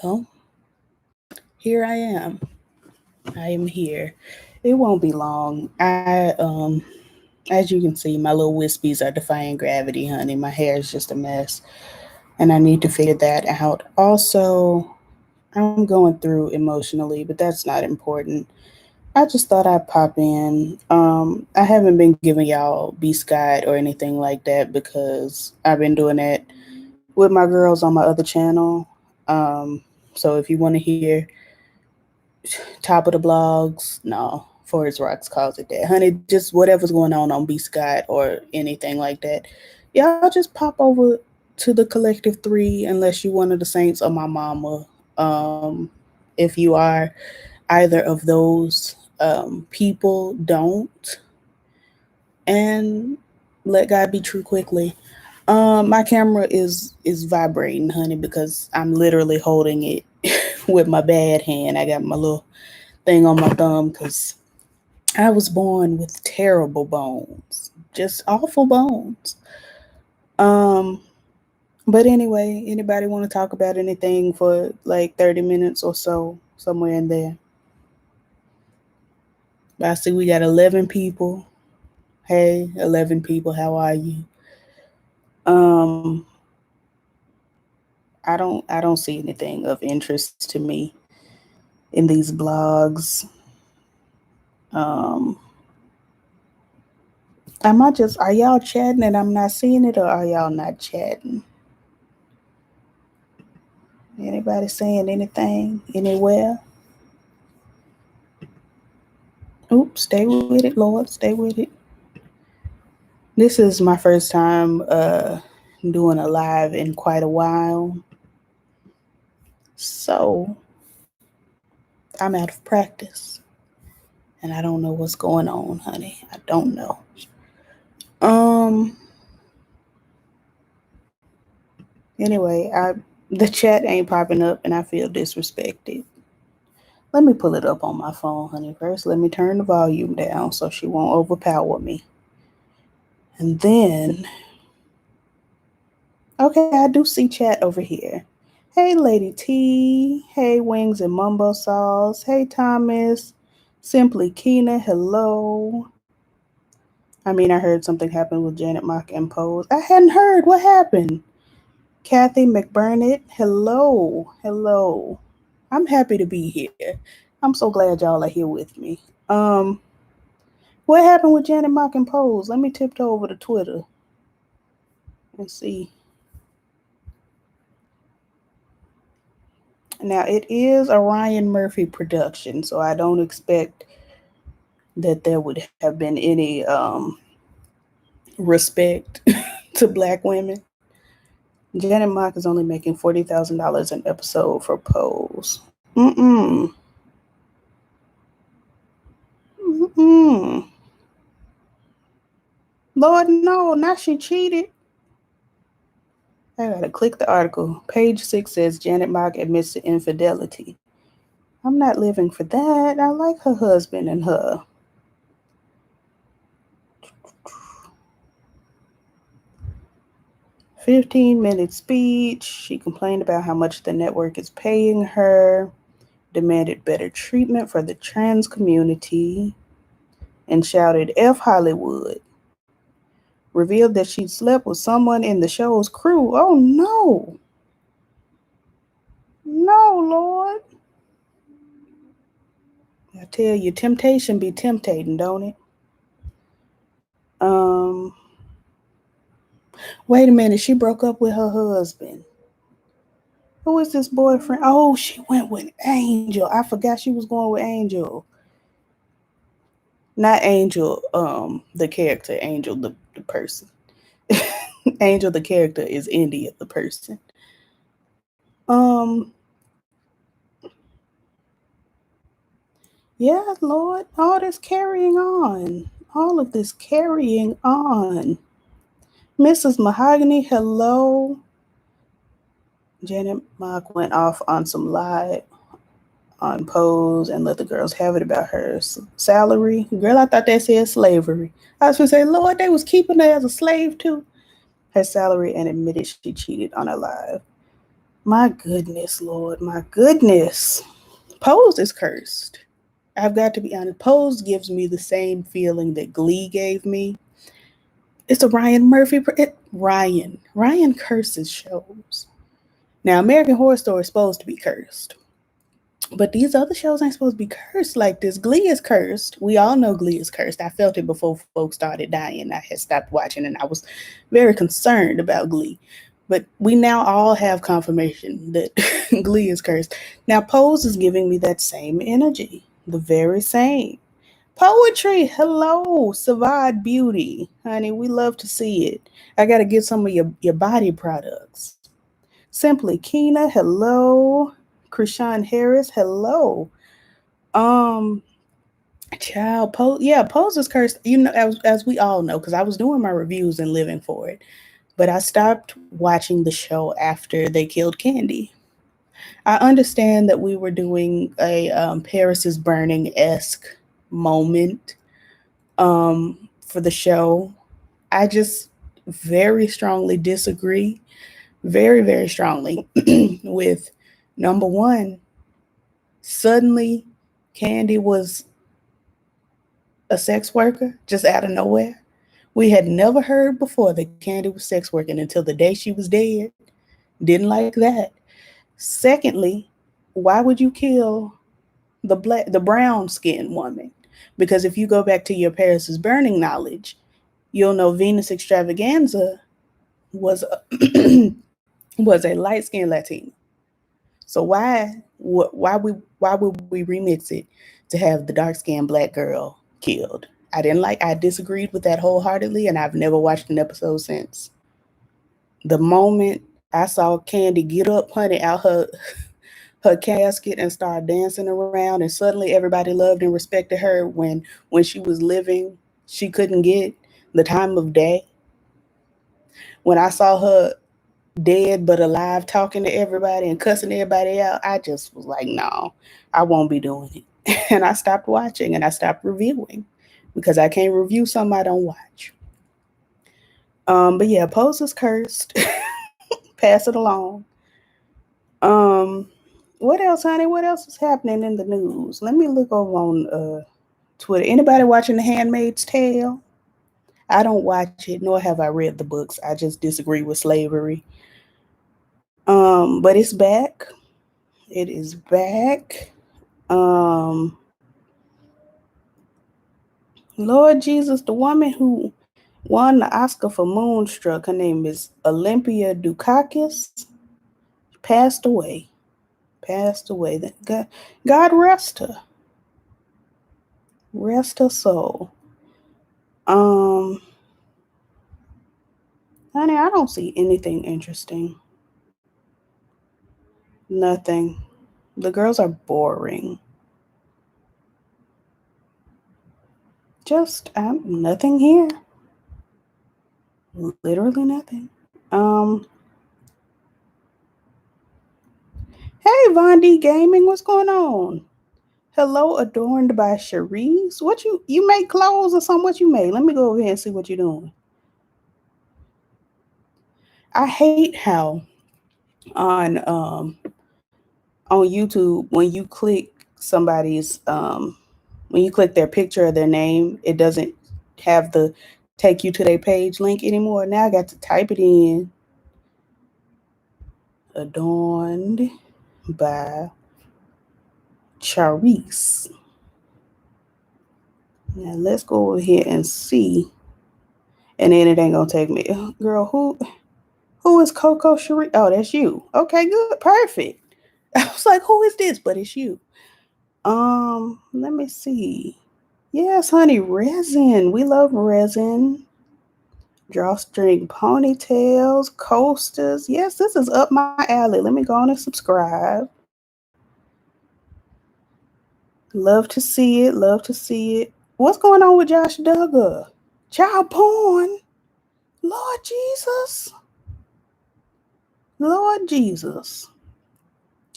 Well, here I am. I am here. It won't be long. As you can see, my little wispies are defying gravity, honey. My hair is just a mess, and I need to figure that out. Also, I'm going through emotionally, but that's not important. I just thought I'd pop in. I haven't been giving y'all Beast Guide or anything like that because I've been doing that with my girls on my other channel. Um, so if you want to hear top of the blogs, no, Forest Rocks calls it that. Honey, just whatever's going on Beast Guide or anything like that. Y'all just pop over to the Collective Three unless you one of the Saints or my mama. If you are either of those people, don't. And let God be true quickly. My camera is vibrating, honey, because I'm literally holding it with my bad hand. I got my little thing on my thumb because I was born with terrible bones, just awful bones. Um, but anyway, anybody want to talk about anything for like 30 minutes or so, somewhere in there? I see we got 11 people. Hey, 11 people, how are you? Um, I don't see anything of interest to me in these blogs. Um, am I just are y'all chatting and I'm not seeing it, or are y'all not chatting? Anybody saying anything anywhere? Oops, stay with it, Lord, stay with it. This is my first time doing a live in quite a while. So I'm out of practice and I don't know what's going on, honey. I don't know. Um anyway, I the chat ain't popping up and I feel disrespected. Let me pull it up on my phone, honey. First, let me turn the volume down so she won't overpower me. And then, okay, I do see chat over here. Hey, Lady T. Hey, Wings and Mumbo Sauce. Hey, Thomas. Simply Keena. Hello. I mean, I heard something happened with Janet Mock and Pose. I hadn't heard. What happened? Kathy McBurnett. Hello. Hello. I'm happy to be here. I'm so glad y'all are here with me. Um, what happened with Janet Mock and Pose? Let me tiptoe over to Twitter and see. Now, it is a Ryan Murphy production, so I don't expect that there would have been any respect to black women. Janet Mock is only making $40,000 an episode for Pose. Mm-mm. Mm-mm. Lord, no, now she cheated. I gotta click the article. Page 6 says Janet Mock admits to infidelity. I'm not living for that. I like her husband and her. 15-minute speech. She complained about how much the network is paying her, demanded better treatment for the trans community, and shouted F Hollywood. Revealed that she'd slept with someone in the show's crew. Oh no. No, Lord. I tell you, temptation be temptating, don't it? Um, Wait a minute, she broke up with her husband. Who is this boyfriend? Oh, she went with Angel. I forgot she was going with Angel. Not Angel, the character, Angel, the person. Angel, the character, is India, the person. Um, yeah, Lord, all this carrying on. All of this carrying on. Mrs. Mahogany, hello. Janet Mock went off on some lie on Pose and let the girls have it about her salary. Girl, I thought that said slavery. I was going to say, Lord, they was keeping her as a slave too. Her salary, and admitted she cheated on her live. My goodness, Lord, my goodness. Pose is cursed. I've got to be honest. Pose gives me the same feeling that Glee gave me. It's a Ryan Murphy. Ryan curses shows. Now, American Horror Story is supposed to be cursed. But these other shows ain't supposed to be cursed like this. Glee is cursed. We all know Glee is cursed. I felt it before folks started dying. I had stopped watching and I was very concerned about Glee. But we now all have confirmation that Glee is cursed. Now, Pose is giving me that same energy, the very same. Poetry, hello, Savad Beauty. Honey, we love to see it. I got to get some of your body products. Simply Keena, hello. Krishan Harris, hello. Um, Child, Pose is cursed. You know, as we all know, because I was doing my reviews and living for it. But I stopped watching the show after they killed Candy. I understand that we were doing a Paris is Burning esque moment for the show. I just very strongly disagree, very, very strongly, with number one, suddenly Candy was a sex worker just out of nowhere. We had never heard before that Candy was sex working until the day she was dead. Didn't like that. Secondly, why would you kill the brown skinned woman? Because if you go back to your Paris is Burning knowledge, you'll know Venus Extravaganza was a, was a light skinned Latina. So why would we remix it to have the dark skinned black girl killed? I disagreed with that wholeheartedly and I've never watched an episode since. The moment I saw Candy get up, honey, out her casket and start dancing around and suddenly everybody loved and respected her when she was living, she couldn't get the time of day. When I saw her dead but alive talking to everybody and cussing everybody out, I just was like, no, I won't be doing it. And I stopped watching and I stopped reviewing because I can't review something I don't watch. But yeah, Pose is cursed. Pass it along. Um, what else, honey? What else is happening in the news? Let me look over on Twitter. Anybody watching The Handmaid's Tale? I don't watch it, nor have I read the books. I just disagree with slavery. But it's back. It is back. Um, Lord Jesus, the woman who won the Oscar for Moonstruck, her name is Olympia Dukakis, passed away. Passed away. God rest her. Rest her soul. Um, Honey, I don't see anything interesting. Nothing. The girls are boring. Just nothing here. Literally nothing. Um, hey Vondi Gaming, what's going on? Hello, adorned by Cherise. What you make clothes or something? What you made? Let me go over here and see what you're doing. I hate how on on YouTube when you click somebody's when you click their picture or their name, it doesn't have the take you to their page link anymore. Now I got to type it in. Adorned by Charisse. Now let's go over here and see. And then it ain't gonna take me. Girl, who is Coco Cherie? Oh, that's you. Okay, good, perfect. I was like, who is this? But it's you. Let me see. Yes, honey, resin. We love resin. Drawstring ponytails, coasters. Yes, this is up my alley. Let me go on and subscribe. Love to see it. Love to see it. What's going on with Josh Duggar? Child porn. Lord Jesus. Lord Jesus.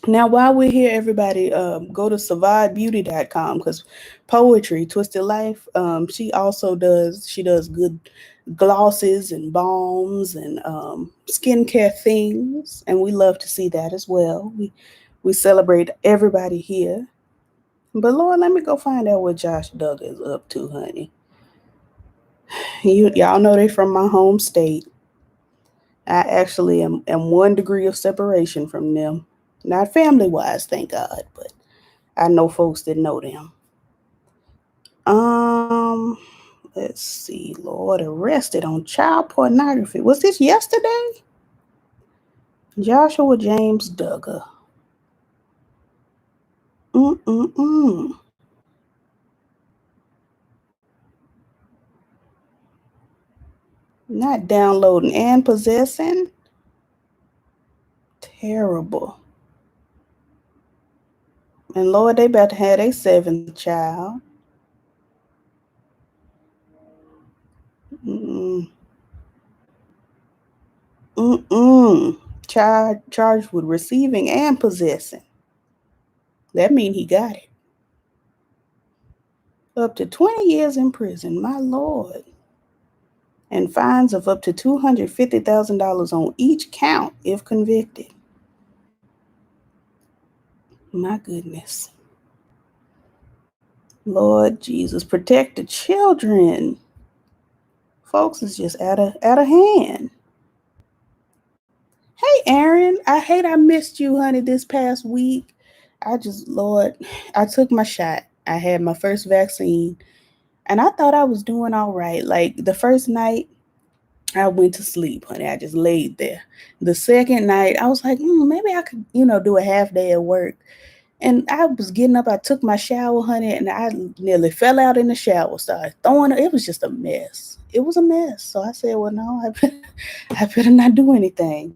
Now, while we're here, everybody, go to savadbeauty.com because poetry, Twisted Life. She does good glosses and balms and skincare things, and we love to see that as well. We celebrate everybody here. But Lord, let me go find out what Josh Duggar is up to, honey. Y'all know they from my home state. I actually am 1 degree of separation from them. Not family wise, thank God, but I know folks that know them. Um, let's see. Lord, arrested on child pornography. Was this yesterday? Joshua James Duggar. Mm-mm-mm. Not downloading and possessing. Terrible. And Lord, they about to have their 7th child. Mm-mm. Mm-mm. Charged with receiving and possessing. That mean he got it. Up to 20 years in prison, my Lord. And fines of up to $250,000 on each count if convicted. My goodness. Lord Jesus, protect the children. Folks is just out of hand. Hey Aaron, I hate I missed you, honey, this past week. Lord, I took my shot. I had my first vaccine and I thought I was doing all right. Like the first night, I went to sleep, honey. I just laid there. The second night, I was like, maybe I could, do a half day at work. And I was getting up. I took my shower, honey, and I nearly fell out in the shower. Started throwing it. It was just a mess. It was a mess. So I said, well, no, I better not do anything.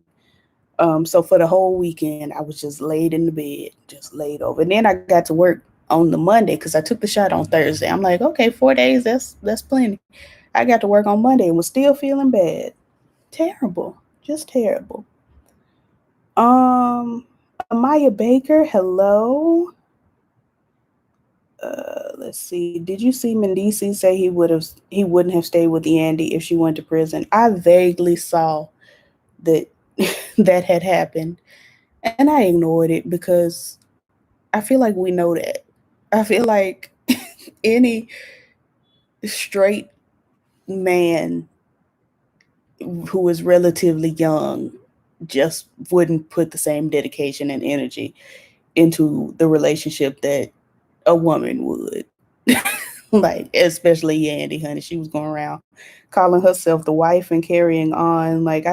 So for the whole weekend, I was just laid in the bed, just laid over. And then I got to work on the Monday because I took the shot on Thursday. I'm like, okay, 4 days, that's plenty. I got to work on Monday and was still feeling bad. Terrible. Just terrible. Amaya Baker, hello. Let's see. Did you see Mendici say he wouldn't have stayed with Yandy if she went to prison? I vaguely saw that that had happened, and I ignored it because I feel like we know that. I feel like any straight man who is relatively young just wouldn't put the same dedication and energy into the relationship that a woman would. Like, especially Yandy, honey. She was going around calling herself the wife and carrying on. Like,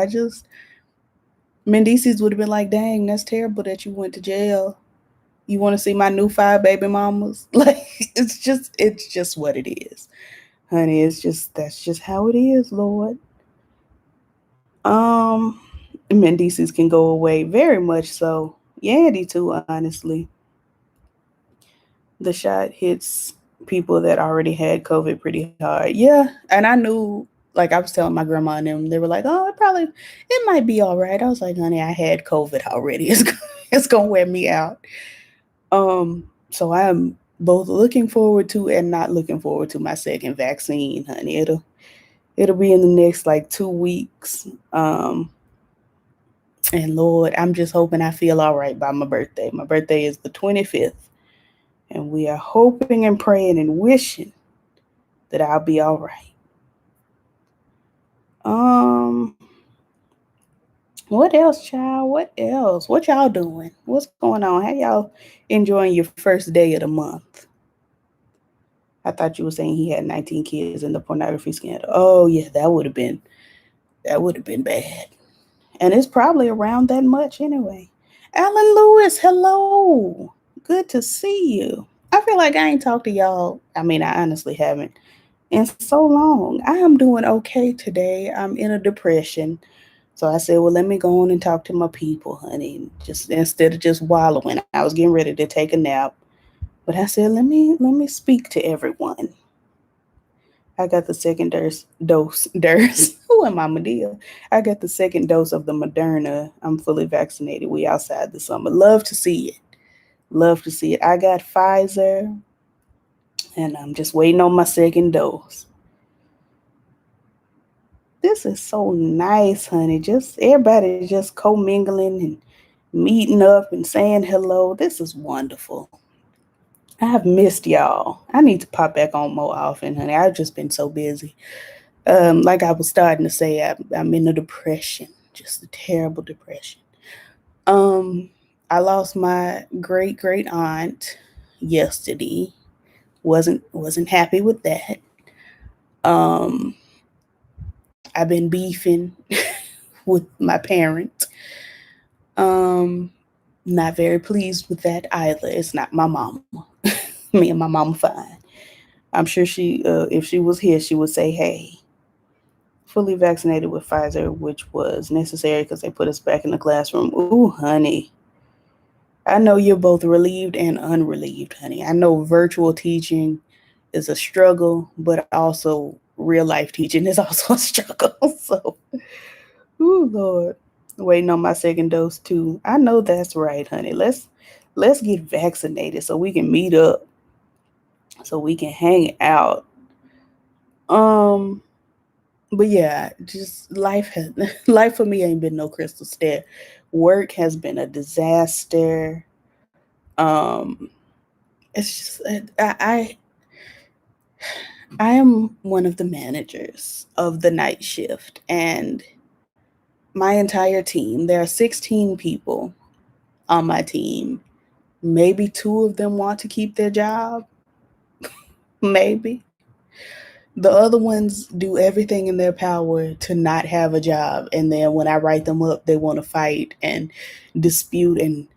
Mendices would have been like, dang, that's terrible that you went to jail. You want to see my new 5 baby mamas? Like, it's just what it is. Honey, that's just how it is, Lord. Um, Mendices can go away very much so. Yandy too, honestly. The shot hits people that already had COVID pretty hard. Yeah, and I knew, like I was telling my grandma and them, they were like, "Oh, it might be all right." I was like, "Honey, I had COVID already. It's gonna wear me out." So I'm both looking forward to and not looking forward to my second vaccine, honey. It'll be in the next like 2 weeks. And Lord, I'm just hoping I feel all right by my birthday. My birthday is the 25th. And we are hoping and praying and wishing that I'll be all right. Um, what else, child? What else? What y'all doing? What's going on? How y'all enjoying your first day of the month? I thought you were saying he had 19 kids in the pornography scandal. Oh yeah, that would have been bad. And it's probably around that much anyway. Alan Lewis, hello. Good to see you. I feel like I ain't talked to y'all. I mean, I honestly haven't in so long. I am doing okay today. I'm in a depression. So I said, well, let me go on and talk to my people, honey. Just instead of just wallowing. I was getting ready to take a nap. But I said, let me speak to everyone. I got the second dose. Who am I, Medea? I got the second dose of the Moderna. I'm fully vaccinated. We outside the summer. Love to see it. Love to see it. I got Pfizer, and I'm just waiting on my second dose. This is so nice, honey. Just everybody just commingling and meeting up and saying hello. This is wonderful. I have missed y'all. I need to pop back on more often, honey. I've just been so busy. Like I was starting to say, I'm in a depression, just a terrible depression. Um, I lost my great aunt yesterday. Wasn't happy with that. Um, I've been beefing with my parents. Um, Not very pleased with that either. It's not my mama. Me and my mama fine. I'm sure if she was here, she would say, "Hey, fully vaccinated with Pfizer, which was necessary because they put us back in the classroom." Ooh, honey, I know you're both relieved and unrelieved, honey. I know virtual teaching is a struggle, but also real life teaching is also a struggle. So, ooh, Lord, waiting on my second dose too. I know that's right, honey. Let's get vaccinated so we can meet up, so we can hang out. Um, but yeah, just life has life for me ain't been no crystal stair. Work has been a disaster. Um, it's just I am one of the managers of the night shift, and my entire team, there are 16 people on my team. Maybe two of them want to keep their job, maybe. The other ones do everything in their power to not have a job, and then when I write them up, they want to fight and dispute and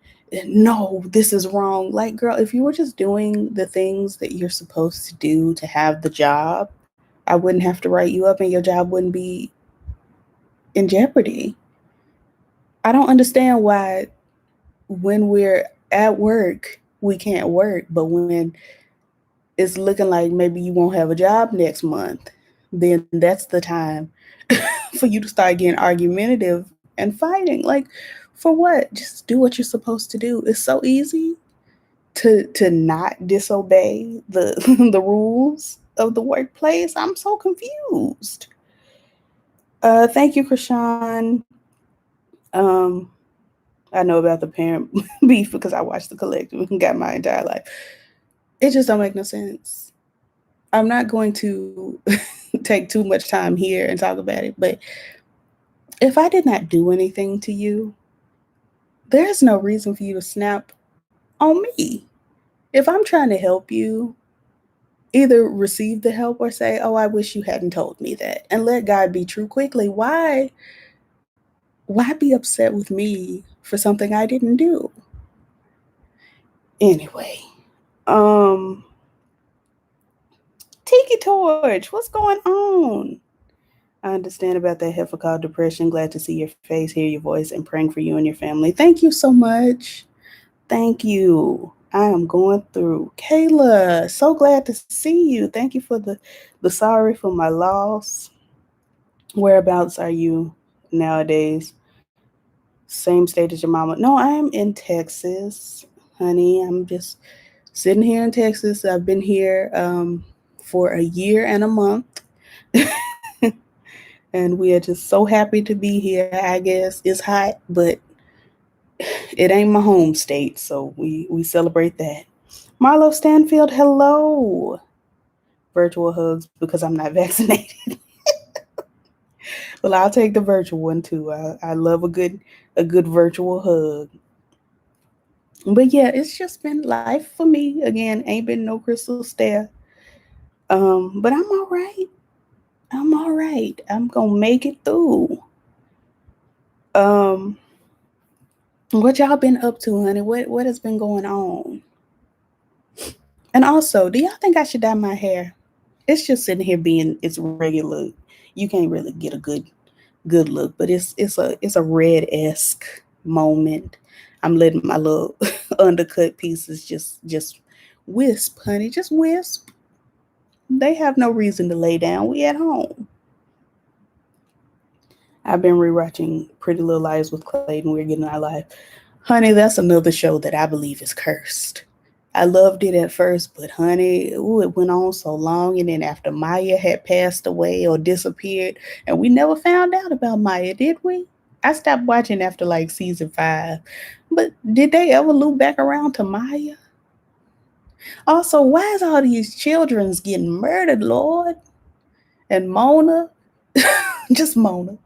no, this is wrong. Like, girl, if you were just doing the things that you're supposed to do to have the job, I wouldn't have to write you up and your job wouldn't be in jeopardy. I don't understand why when we're at work, we can't work, but when it's looking like maybe you won't have a job next month, then that's the time for you to start getting argumentative and fighting. Like, for what? Just do what you're supposed to do. It's so easy to not disobey the the rules of the workplace. I'm so confused. Thank you, Krishan. Um, I know about the parent beef because I watched the collective and got my entire life. It just don't make no sense. I'm not going to take too much time here and talk about it, but if I did not do anything to you, there's no reason for you to snap on me. If I'm trying to help you, either receive the help or say, "Oh, I wish you hadn't told me that," and let God be true quickly. Why be upset with me for something I didn't do? Anyway, um, Tiki Torch, what's going on? I understand about that heifer called depression. Glad to see your face, hear your voice, and praying for you and your family. Thank you so much. Thank you. I am going through. Kayla, so glad to see you. Thank you for the sorry for my loss. Whereabouts are you nowadays? Same state as your mama? No, I am in Texas, honey. I'm just sitting here in Texas. I've been here for a year and a month. And we are just so happy to be here. I guess it's hot, but it ain't my home state, so we celebrate that. Marlo Stanfield, hello. Virtual hugs because I'm not vaccinated. Well, I'll take the virtual one too. I love a good virtual hug. But yeah, it's just been life for me. Again, ain't been no crystal stair. But I'm all right. I'm all right. I'm gonna make it through. Um, what y'all been up to, honey? What has been going on? And also, do y'all think I should dye my hair? It's just sitting here being its regular. You can't really get a good look, but it's a red esque moment. I'm letting my little undercut pieces just wisp, honey, just wisp. They have no reason to lay down. We at home. I've been rewatching Pretty Little Liars with Clayton. We're getting our life. Honey, that's another show that I believe is cursed. I loved it at first, but honey, ooh, it went on so long. And then after Maya had passed away or disappeared, and we never found out about Maya, did we? I stopped watching after like season 5. But did they ever loop back around to Maya? Also, why is all these children's getting murdered, Lord? And Mona, just Mona.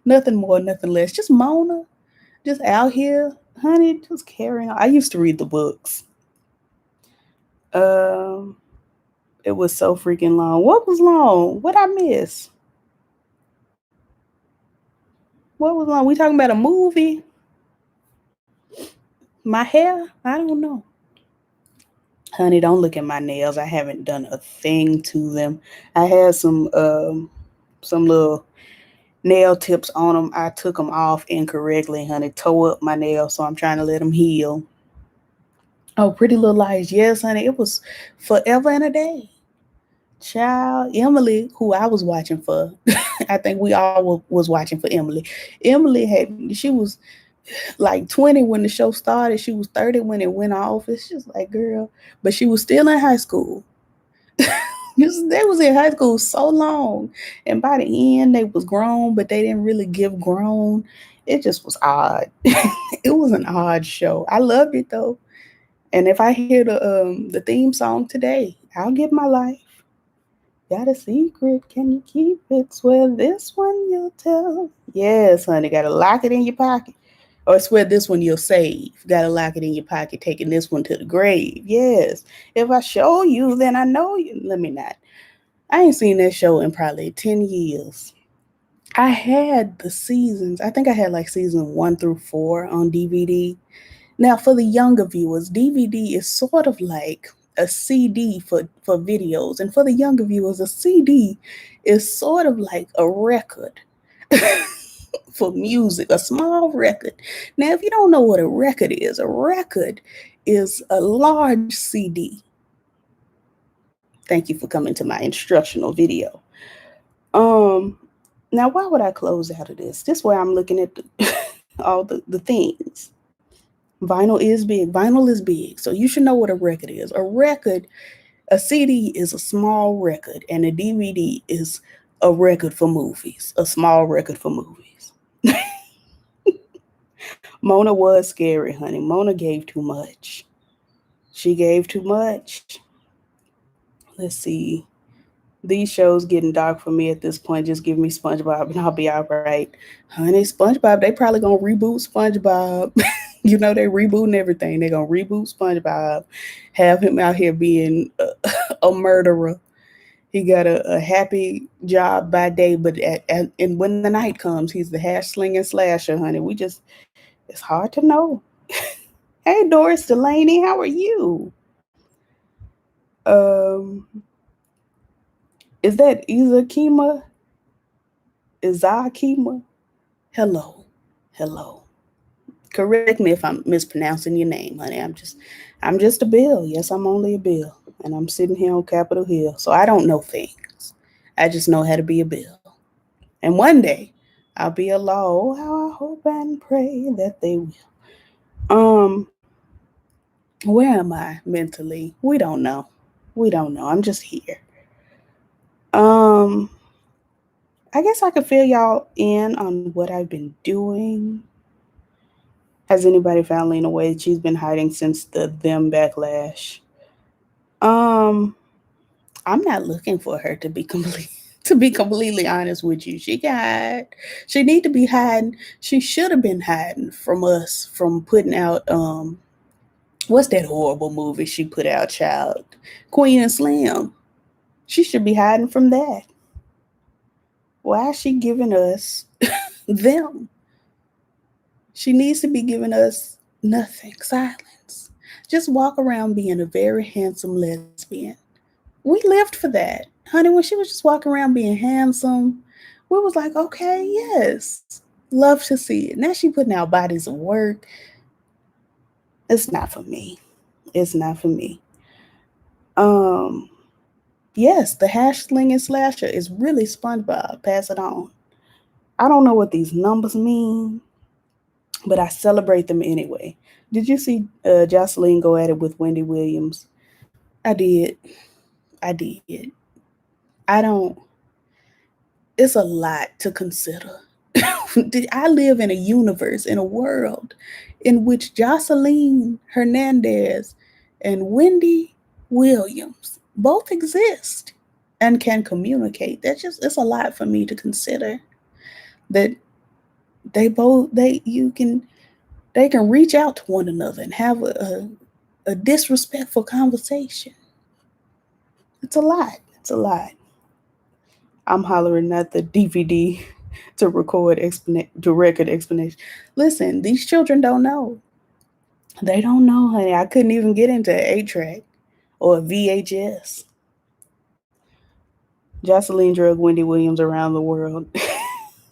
Nothing more, nothing less. Just Mona. Just out here, honey, just carrying on. I used to read the books. Um, it was so freaking long. What was long? What I miss? What was long? We talking about a movie? My hair? I don't know. Honey, don't look at my nails. I haven't done a thing to them. I had some little nail tips on them. I took them off incorrectly, honey. Tore up my nails, so I'm trying to let them heal. Oh, Pretty Little Lies. Yes, honey. It was forever and a day. Child, Emily, who I was watching for, I think we all was watching for Emily. She was like 20 when the show started. She was 30 when it went off. It's just like, girl, but she was still in high school. They was in high school so long, and by the end they was grown, but they didn't really give grown. It just was odd. It was an odd show. I loved it though, and if I hear the theme song today, I'll give my life. Got a secret, can you keep it? Swear this one you'll tell. Yes, honey, gotta lock it in your pocket. Or swear this one you'll save. Gotta lock it in your pocket, taking this one to the grave. Yes. If I show you, then I know you. Let me not. I ain't seen that show in probably 10 years. I had the seasons. I think I had like season 1 through 4 on DVD. Now, for the younger viewers, DVD is sort of like a CD for videos. And for the younger viewers, a CD is sort of like a record for music, a small record. Now, if you don't know what a record is a large CD. Thank you for coming to my instructional video. Um, Now, why would I close out of this? This way I'm looking at all the things. Vinyl is big. Vinyl is big. So you should know what a record is. A CD is a small record, and a DVD is a record for movies, a small record for movies. Mona was scary, honey. Mona gave too much. She gave too much. Let's see. These shows getting dark for me at this point. Just give me SpongeBob and I'll be all right. Honey, SpongeBob, they probably gonna reboot SpongeBob. You know, they rebooting everything. They gonna reboot SpongeBob, have him out here being a murderer. He got a happy job by day, but and when the night comes, he's the hash slinging slasher, honey. It's hard to know. Hey, Doris Delaney, how are you? Um, is that Izakima? Izakima? Hello, hello. Correct me if I'm mispronouncing your name, honey. I'm just a bill. Yes, I'm only a bill, and I'm sitting here on Capitol Hill, so I don't know things. I just know how to be a bill. And one day, I'll be a law. Oh, how I hope and pray that they will. Um, where am I mentally? We don't know. We don't know. I'm just here. Um, I guess I could fill y'all in on what I've been doing. Has anybody found Lena Waithe? She's been hiding since the them backlash. Um, I'm not looking for her to be complete. To be completely honest with you, she can hide. She need to be hiding. She should have been hiding from us from putting out what's that horrible movie she put out, child? Queen and Slim. She should be hiding from that. Why is she giving us them? She needs to be giving us nothing, silence. Just walk around being a very handsome lesbian. We lived for that. Honey, when she was just walking around being handsome, we was like, okay, yes. Love to see it. Now she putting out bodies of work. It's not for me. It's not for me. Um, Yes, the hash slinging slasher is really SpongeBob. Pass it on. I don't know what these numbers mean, but I celebrate them anyway. Did you see Jocelyn go at it with Wendy Williams? I did. I did. I don't. It's a lot to consider. I live in a universe, in a world, in which Jocelyn Hernandez and Wendy Williams both exist and can communicate. That's just it's a lot for me to consider. That they can reach out to one another and have a disrespectful conversation. It's a lot. It's a lot. I'm hollering at the DVD to record explanation. Listen, these children don't know. They don't know, honey. I couldn't even get into an 8 track or a VHS. Jocelyn drug Wendy Williams around the world.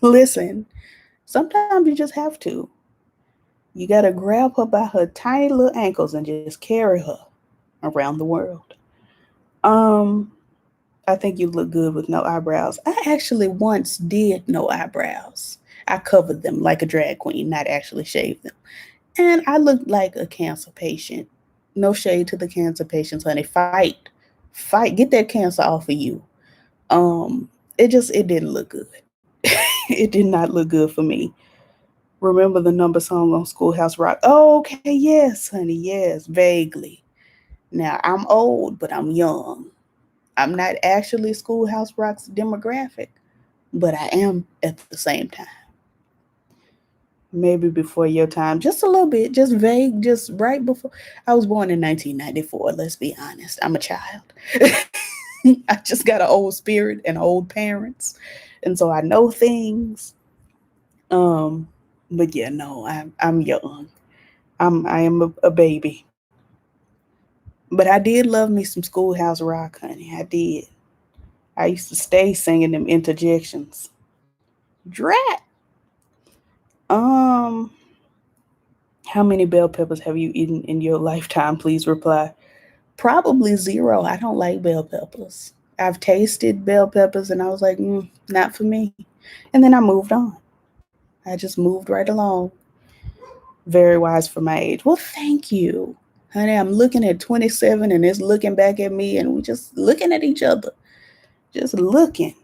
Listen, sometimes you just have to. You gotta grab her by her tiny little ankles and just carry her around the world. Um, I think you look good with no eyebrows. I actually once did no eyebrows. I covered them like a drag queen, not actually shaved them. And I looked like a cancer patient. No shade to the cancer patients, honey. Fight, get that cancer off of you. It didn't look good. It did not look good for me. Remember the number song on Schoolhouse Rock? Oh, okay, yes, honey, yes, vaguely. Now I'm old, but I'm young. I'm not actually Schoolhouse Rock's demographic, but I am at the same time. Maybe before your time, just a little bit, just vague, just right before. I was born in 1994. Let's be honest. I'm a child. I just got an old spirit and old parents, and so I know things. Um, but yeah, no, I'm young. I am a baby. But I did love me some Schoolhouse Rock, honey. I did. I used to stay singing them interjections. Drat. Um, how many bell peppers have you eaten in your lifetime? Please reply. Probably zero. I don't like bell peppers. I've tasted bell peppers and I was like, not for me. And then I moved on. I just moved right along. Very wise for my age. Well, thank you. Honey, I'm looking at 27 and it's looking back at me and we just looking at each other. Just looking.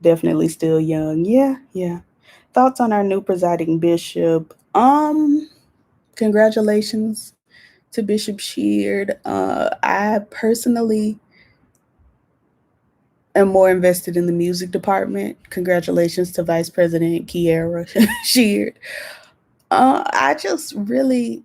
Definitely still young. Yeah, yeah. Thoughts on our new presiding bishop? Congratulations to Bishop Sheard. I personally am more invested in the music department. Congratulations to Vice President Kiara Sheard. I just really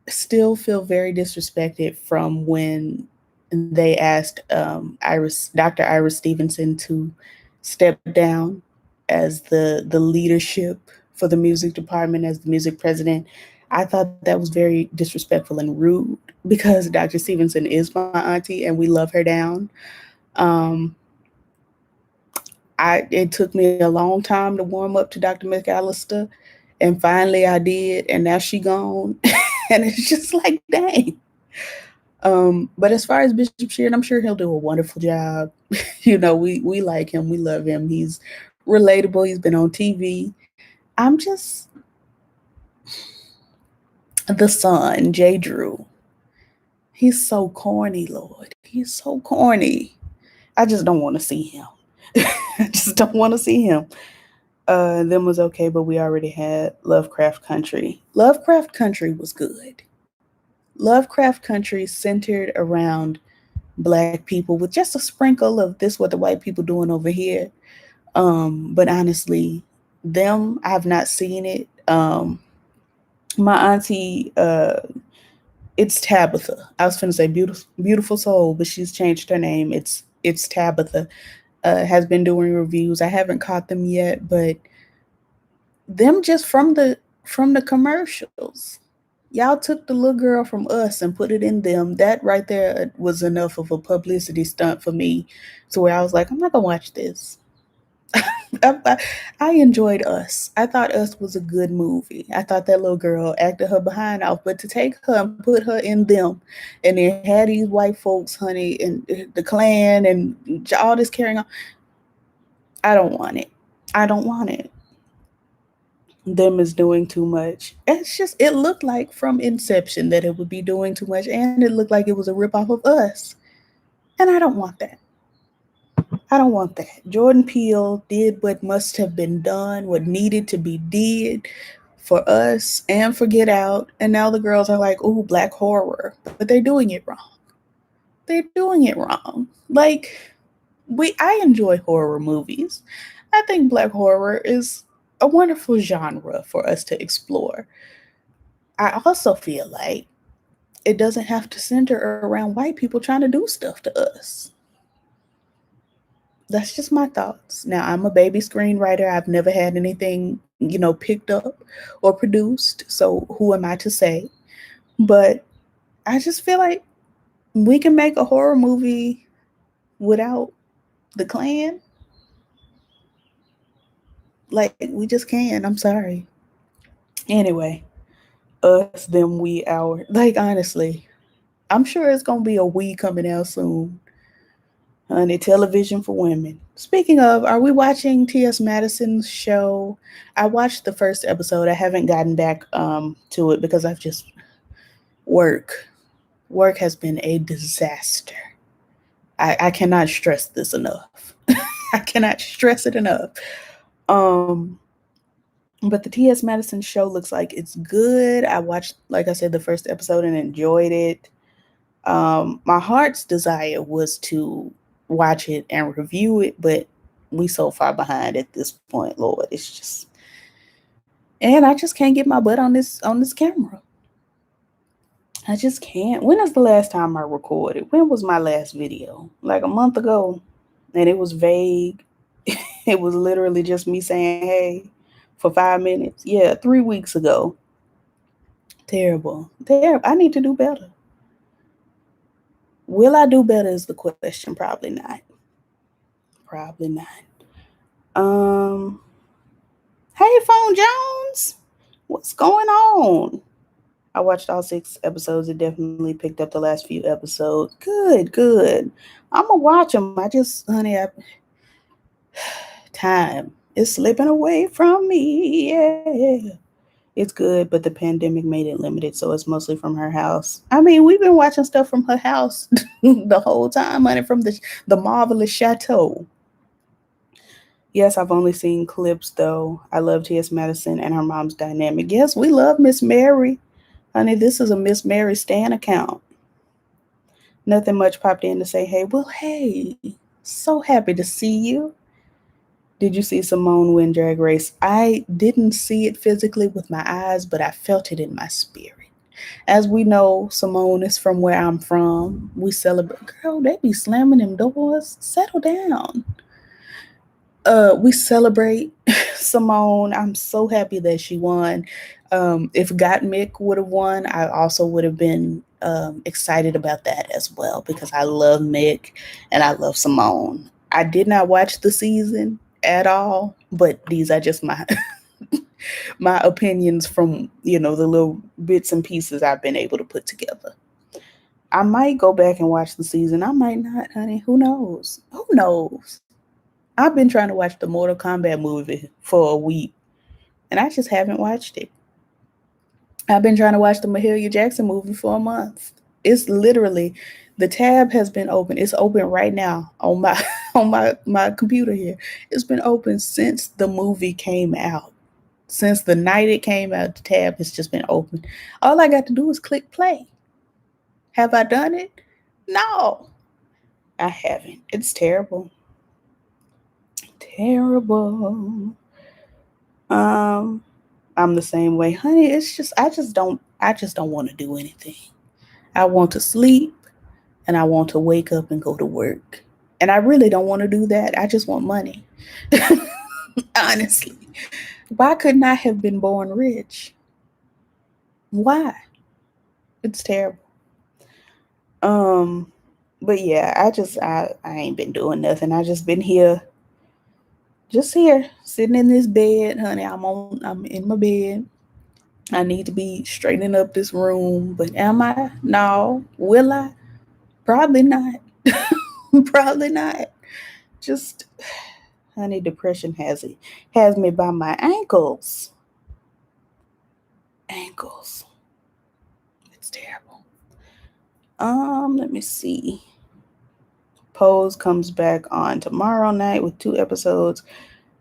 still feel very disrespected from when they asked Dr. Iris Stevenson to step down as the leadership for the music department as the music president. I thought that was very disrespectful and rude because Dr. Stevenson is my auntie and we love her down. Um, it took me a long time to warm up to Dr. McAllister, and finally I did, and now she gone, and it's just like dang. But as far as Bishop Sheard, I'm sure he'll do a wonderful job. We like him, we love him. He's relatable. He's been on TV. I'm just the son, J. Drew. He's so corny, Lord. He's so corny. I just don't want to see him. I just don't want to see him. Them was okay, but we already had Lovecraft Country. Lovecraft Country was good. Lovecraft Country centered around black people with just a sprinkle of this what the white people doing over here. But honestly, them I've not seen it. My auntie, it's Tabitha. I was gonna say beautiful soul, but she's changed her name. It's Tabitha. Has been doing reviews. I haven't caught them yet, but them just from the commercials. Y'all took the little girl from us and put it in them. That right there was enough of a publicity stunt for me to where I was like, I'm not gonna watch this. I enjoyed Us. I thought Us was a good movie. I thought that little girl acted her behind off, but to take her and put her in them, and then had these white folks, honey, and the Klan and all this carrying on. I don't want it. I don't want it. Them is doing too much. It's just it looked like from inception that it would be doing too much, and it looked like it was a ripoff of Us, and I don't want that. I don't want that. Jordan Peele did what must have been done, what needed to be did for Us and for Get Out, and now the girls are like, "Ooh, black horror," but they're doing it wrong. They're doing it wrong. Like I enjoy horror movies. I think black horror is a wonderful genre for us to explore. I also feel like it doesn't have to center around white people trying to do stuff to us. That's just my thoughts. Now, I'm a baby screenwriter. I've never had anything, picked up or produced. So who am I to say? But I just feel like we can make a horror movie without the Klan. Like, we just can. I'm sorry. Anyway, us, them, we, our. Like, honestly, I'm sure it's going to be a we coming out soon. Honey, television for women. Speaking of, are we watching T.S. Madison's show? I watched the first episode. I haven't gotten back to it because I've just work. Work has been a disaster. I cannot stress this enough. I cannot stress it enough. Um, but the T.S. Madison show looks like it's good. I watched, like I said, the first episode and enjoyed it. My heart's desire was to watch it and review it, but we so far behind at this point, Lord. It's just, and I just can't get my butt on this camera. I just can't. When is the last time I recorded? When was my last video? Like a month ago, and it was vague. It was literally just me saying, "Hey," for 5 minutes. Yeah, 3 weeks ago. Terrible. Terrible. I need to do better. Will I do better is the question. Probably not. Probably not. Um, hey, Phone Jones, what's going on? I watched all 6 episodes. It definitely picked up the last few episodes. Good, good. I'm gonna watch them. I just, honey, time is slipping away from me. Yeah, it's good, but the pandemic made it limited, so it's mostly from her house. I mean, we've been watching stuff from her house the whole time, honey, from the marvelous chateau. Yes, I've only seen clips though. I love T.S. Madison and her mom's dynamic. Yes, we love Miss Mary. Honey, this is a Miss Mary Stan account. Nothing much popped in to say, hey, well, hey, so happy to see you. Did you see Simone win Drag Race? I didn't see it physically with my eyes, but I felt it in my spirit. As we know, Simone is from where I'm from. We celebrate. Girl, they be slamming them doors. Settle down. We celebrate Simone. I'm so happy that she won. If Gottmik would have won, I also would have been excited about that as well because I love Mick and I love Simone. I did not watch the season at all, but these are just my my opinions from the little bits and pieces I've been able to put together. I might go back and watch the season. I might not, honey. Who knows? Who knows? I've been trying to watch the Mortal Kombat movie for a week, and I just haven't watched it. I've been trying to watch the Mahalia Jackson movie for a month. It's literally the tab has been open. It's open right now on my on my computer here. It's been open since the movie came out. Since the night it came out, the tab has just been open. All I got to do is click play. Have I done it? No, I haven't. It's terrible. Terrible. Um, I'm the same way, honey. It's just I just don't want to do anything. I want to sleep and I want to wake up and go to work. And I really don't want to do that. I just want money. Honestly. Why couldn't I have been born rich? Why? It's terrible. Um, but yeah, I ain't been doing nothing. I just been here Just here, sitting in this bed, honey. I'm in my bed. I need to be straightening up this room, but am I? No. Will I? Probably not. Probably not. Just, honey, depression has me by my ankles. Ankles. It's terrible. Let me see. Pose comes back on tomorrow night with 2 episodes.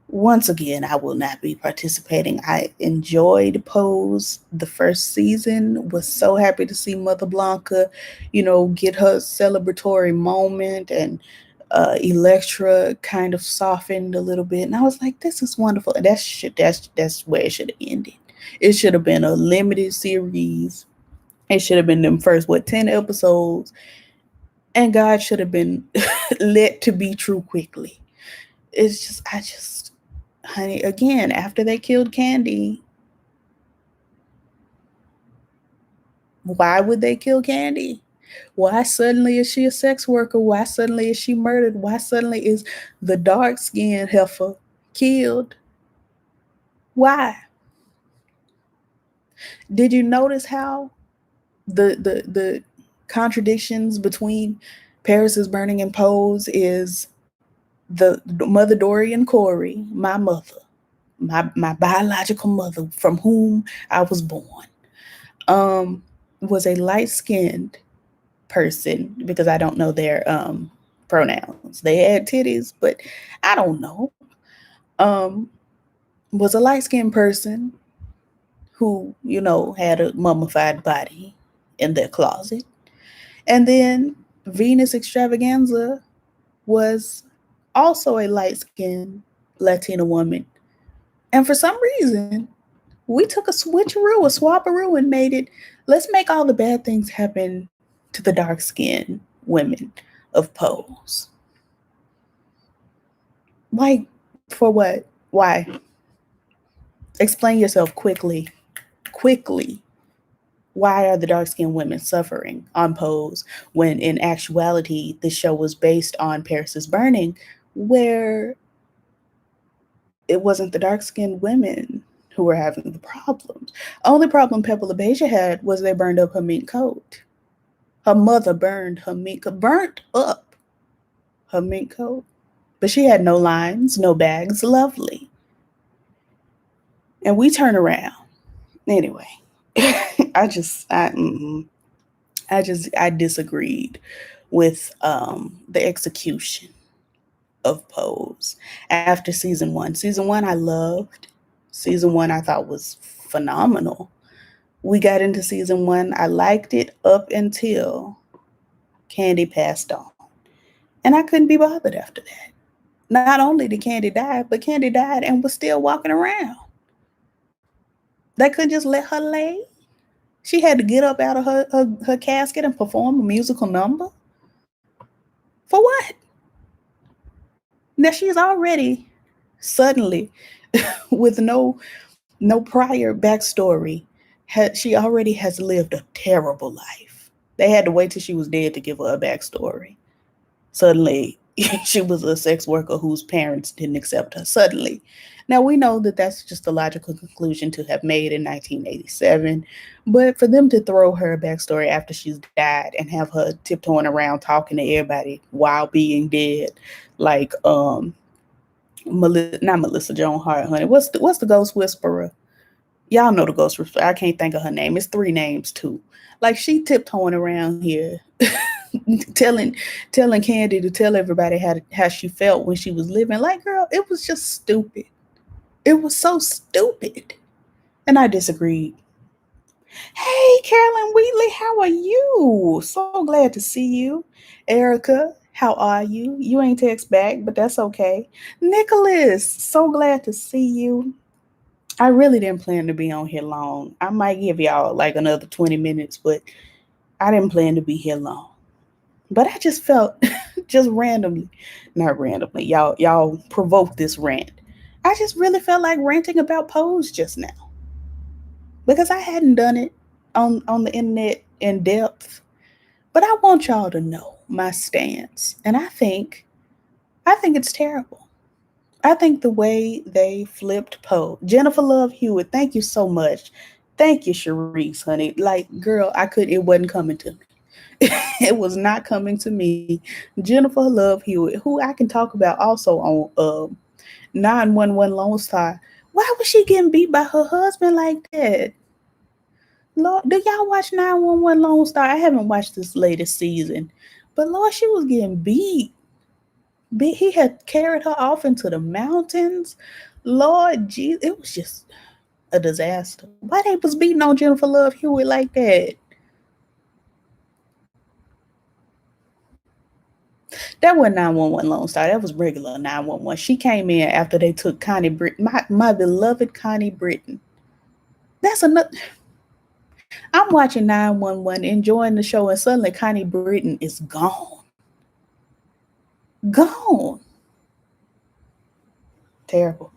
Once again, I will not be participating. I enjoyed Pose. The first season, was so happy to see Mother Blanca, get her celebratory moment, and Electra kind of softened a little bit. And I was like, this is wonderful. And that's where it should have ended. It should have been a limited series. It should have been them first, 10 episodes. And God should have been let to be true quickly. It's just, honey, again, after they killed Candy, why would they kill Candy? Why suddenly is she a sex worker? Why suddenly is she murdered? Why suddenly is the dark skinned heifer killed? Why? Did you notice how the contradictions between Paris is Burning and Pose is the mother Dory and Corey, my mother, my biological mother from whom I was born, um, was a light skinned person, because I don't know their pronouns. They had titties, but I don't know. Um, was a light skinned person who, had a mummified body in their closet. And then Venus Extravaganza was also a light skinned Latina woman. And for some reason, we took a switcheroo, a swapperoo, and made it, let's make all the bad things happen to the dark skinned women of Pose. Like, for what? Why? Explain yourself quickly. Quickly. Why are the dark skinned women suffering on Pose when in actuality the show was based on Paris is Burning, where it wasn't the dark skinned women who were having the problems? Only problem Pepper LaBeija had was they burned up her mink coat. Her mother burnt up her mink coat. But she had no lines, no bags, lovely. And we turn around. Anyway, I just, I disagreed with the execution of Pose after season one. Season one, I loved. Season one, I thought was phenomenal. We got into season one. I liked it up until Candy passed on. And I couldn't be bothered after that. Not only did Candy die, but Candy died and was still walking around. They couldn't just let her lay. She had to get up out of her casket and perform a musical number. For what? Now she's already suddenly, with no prior backstory, she already has lived a terrible life. They had to wait till she was dead to give her a backstory. Suddenly, she was a sex worker whose parents didn't accept her. Suddenly. Now, we know that that's just a logical conclusion to have made in 1987, but for them to throw her a backstory after she's died and have her tiptoeing around talking to everybody while being dead, like not Melissa Joan Hart, honey. What's the ghost whisperer? Y'all know the ghost whisperer. I can't think of her name. It's 3 names too. Like, she tiptoeing around here, telling Candy to tell everybody how she felt when she was living. Like, girl, it was just stupid. It was so stupid. And I disagreed. Hey, Carolyn Wheatley, how are you? So glad to see you. Erica, how are you? You ain't text back, but that's okay. Nicholas, so glad to see you. I really didn't plan to be on here long. I might give y'all like another 20 minutes, but I didn't plan to be here long. But I just felt, just randomly, not randomly, y'all provoked this rant. I just really felt like ranting about Pose just now, because I hadn't done it on the internet in depth. But I want y'all to know my stance, and I think it's terrible. I think the way they flipped Poe, Jennifer Love Hewitt, thank you so much. Thank you, Sharice, honey. Like, girl, it wasn't coming to me. It was not coming to me. Jennifer Love Hewitt, who I can talk about also on 911 Lone Star. Why was she getting beat by her husband like that? Lord, do y'all watch 911 Lone Star? I haven't watched this latest season. But Lord, she was getting beat. He had carried her off into the mountains. Lord Jesus, it was just a disaster. Why they was beating on Jennifer Love Hewitt like that? That wasn't 911 Lone Star. That was regular 911. She came in after they took Connie Britton, my beloved Connie Britton. That's another. I'm watching 911, enjoying the show, and suddenly Connie Britton is gone. Gone. Terrible.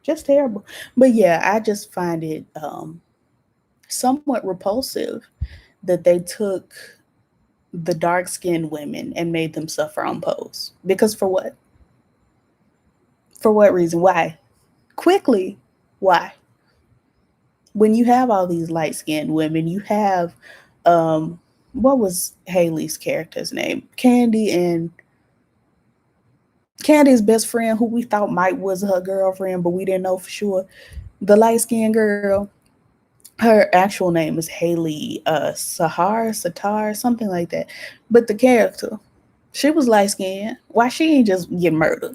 Just terrible. But yeah, I just find it somewhat repulsive that they took the dark skinned women and made them suffer on posts. Because for what? For what reason? Why? Quickly, why? When you have all these light skinned women, you have what was Haley's character's name? Candy's best friend, who we thought might was her girlfriend, but we didn't know for sure. The light skinned girl, her actual name is Haley Satar, something like that. But the character, she was light skinned. Why she ain't just get murdered?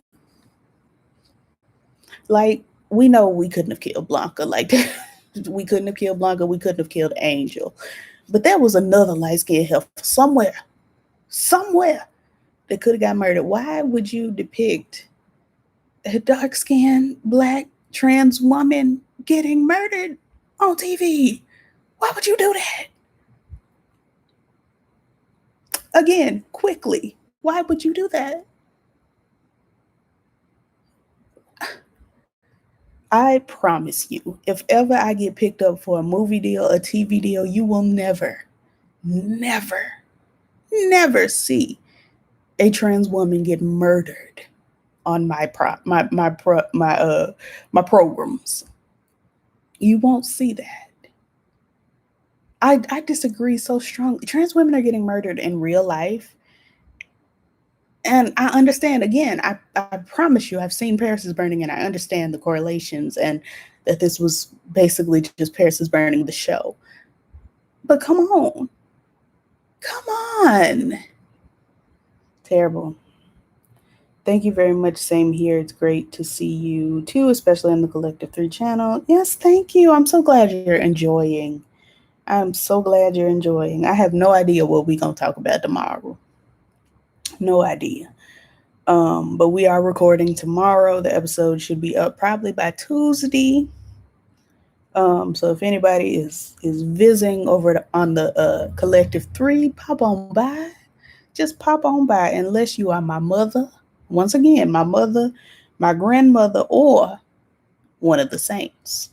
Like, we know we couldn't have killed Blanca like that. We couldn't have killed Blanca. We couldn't have killed Angel. But there was another light skinned heifer somewhere that could have got murdered. Why would you depict a dark skinned black trans woman getting murdered on TV? Why would you do that? Again, quickly. Why would you do that? I promise you, if ever I get picked up for a movie deal, a TV deal, you will never, never see a trans woman get murdered on my programs. You won't see that. I disagree so strongly. Trans women are getting murdered in real life. And I understand, again, I promise you, I've seen Paris is Burning and I understand the correlations and that this was basically just Paris is Burning the show. But come on. Come on. Terrible. Thank you very much. Same here. It's great to see you too, especially on the Collective 3 channel. Yes, thank you. I'm so glad you're enjoying. I'm so glad you're enjoying. I have no idea what we're going to talk about tomorrow. No idea. But we are recording tomorrow. The episode should be up probably by Tuesday. So if anybody is visiting over on the Collective 3, pop on by. Just pop on by, unless you are my mother. Once again, my mother, my grandmother, or one of the saints.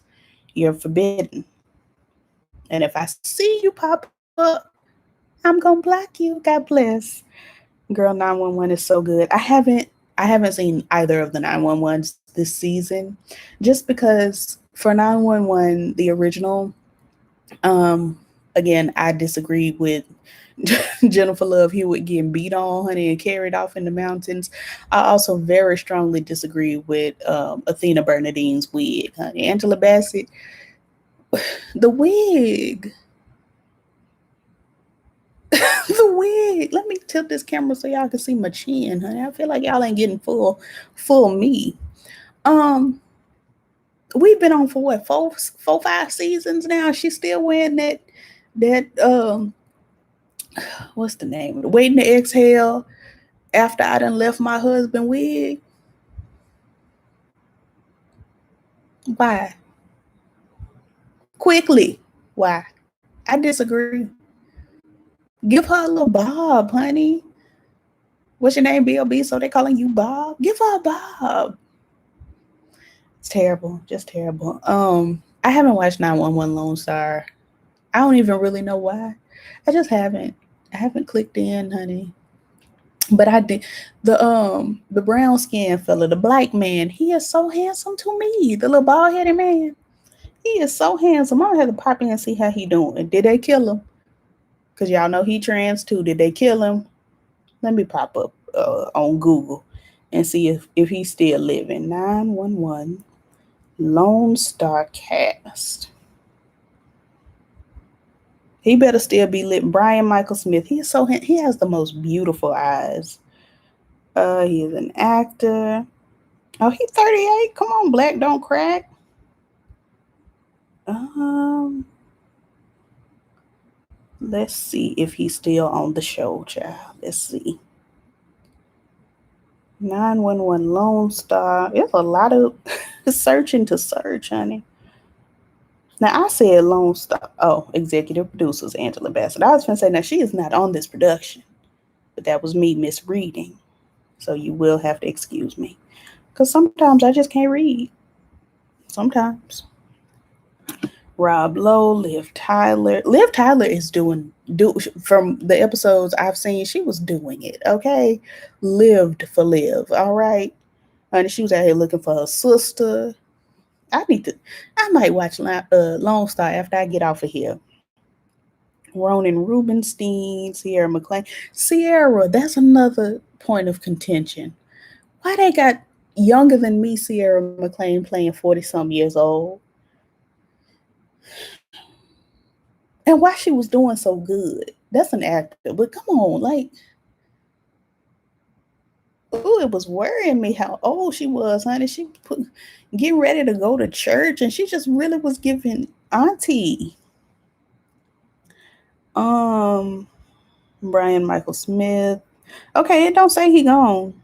You're forbidden. And if I see you pop up, I'm gonna block you. God bless. Girl, 911 is so good. I haven't seen either of the 911s this season, just because for 911, the original, again, I disagree with Jennifer Love Hewitt getting beat on, honey, and carried off in the mountains. I also very strongly disagree with Athena Bernadine's wig, honey. Angela Bassett, the wig. The wig. Let me tilt this camera so y'all can see my chin, honey. I feel like y'all ain't getting full me. We've been on for what, 5 seasons now. She's still wearing that what's the name? Waiting to Exhale after I done left my husband wig. Why? Quickly. Why? I disagree. Give her a little bob, honey. What's your name, B.O.B.? So they calling you Bob? Give her a bob. It's terrible. Just terrible. I haven't watched 911 Lone Star. I don't even really know why. I just haven't. I haven't clicked in, honey. But I did the brown skinned fella, the black man. He is so handsome to me. The little bald headed man. He is so handsome. I'm gonna have to pop in and see how he doing. Did they kill him? Cause y'all know he trans too. Did they kill him? Let me pop up on Google and see if he's still living. 911 Lone Star Cast. He better still be lit. Brian Michael Smith. He is so he has the most beautiful eyes. He is an actor. Oh, he's 38. Come on, Black don't crack. Um, let's see if he's still on the show, child. Let's see. 911 Lone Star. It's a lot of searching to search, honey. Now I said Lone Star. Oh, executive producers Angela Bassett. I was gonna say now she is not on this production, but that was me misreading. So you will have to excuse me, because sometimes I just can't read. Sometimes. Rob Lowe, Liv Tyler. Liv Tyler is do from the episodes I've seen. She was doing it. Okay, lived for Liv. All right, honey. She was out here looking for her sister. I need to. I might watch Lone Star after I get off of here. Ronan Rubenstein, Sierra McLean. Sierra, that's another point of contention. Why they got younger than me, Sierra McLean, playing 40 some years old? And why she was doing so good. That's an actor. But come on, like, ooh, it was worrying me how old she was, honey. She put getting ready to go to church and she just really was giving auntie. Um Brian Michael Smith. Okay, it don't say he gone.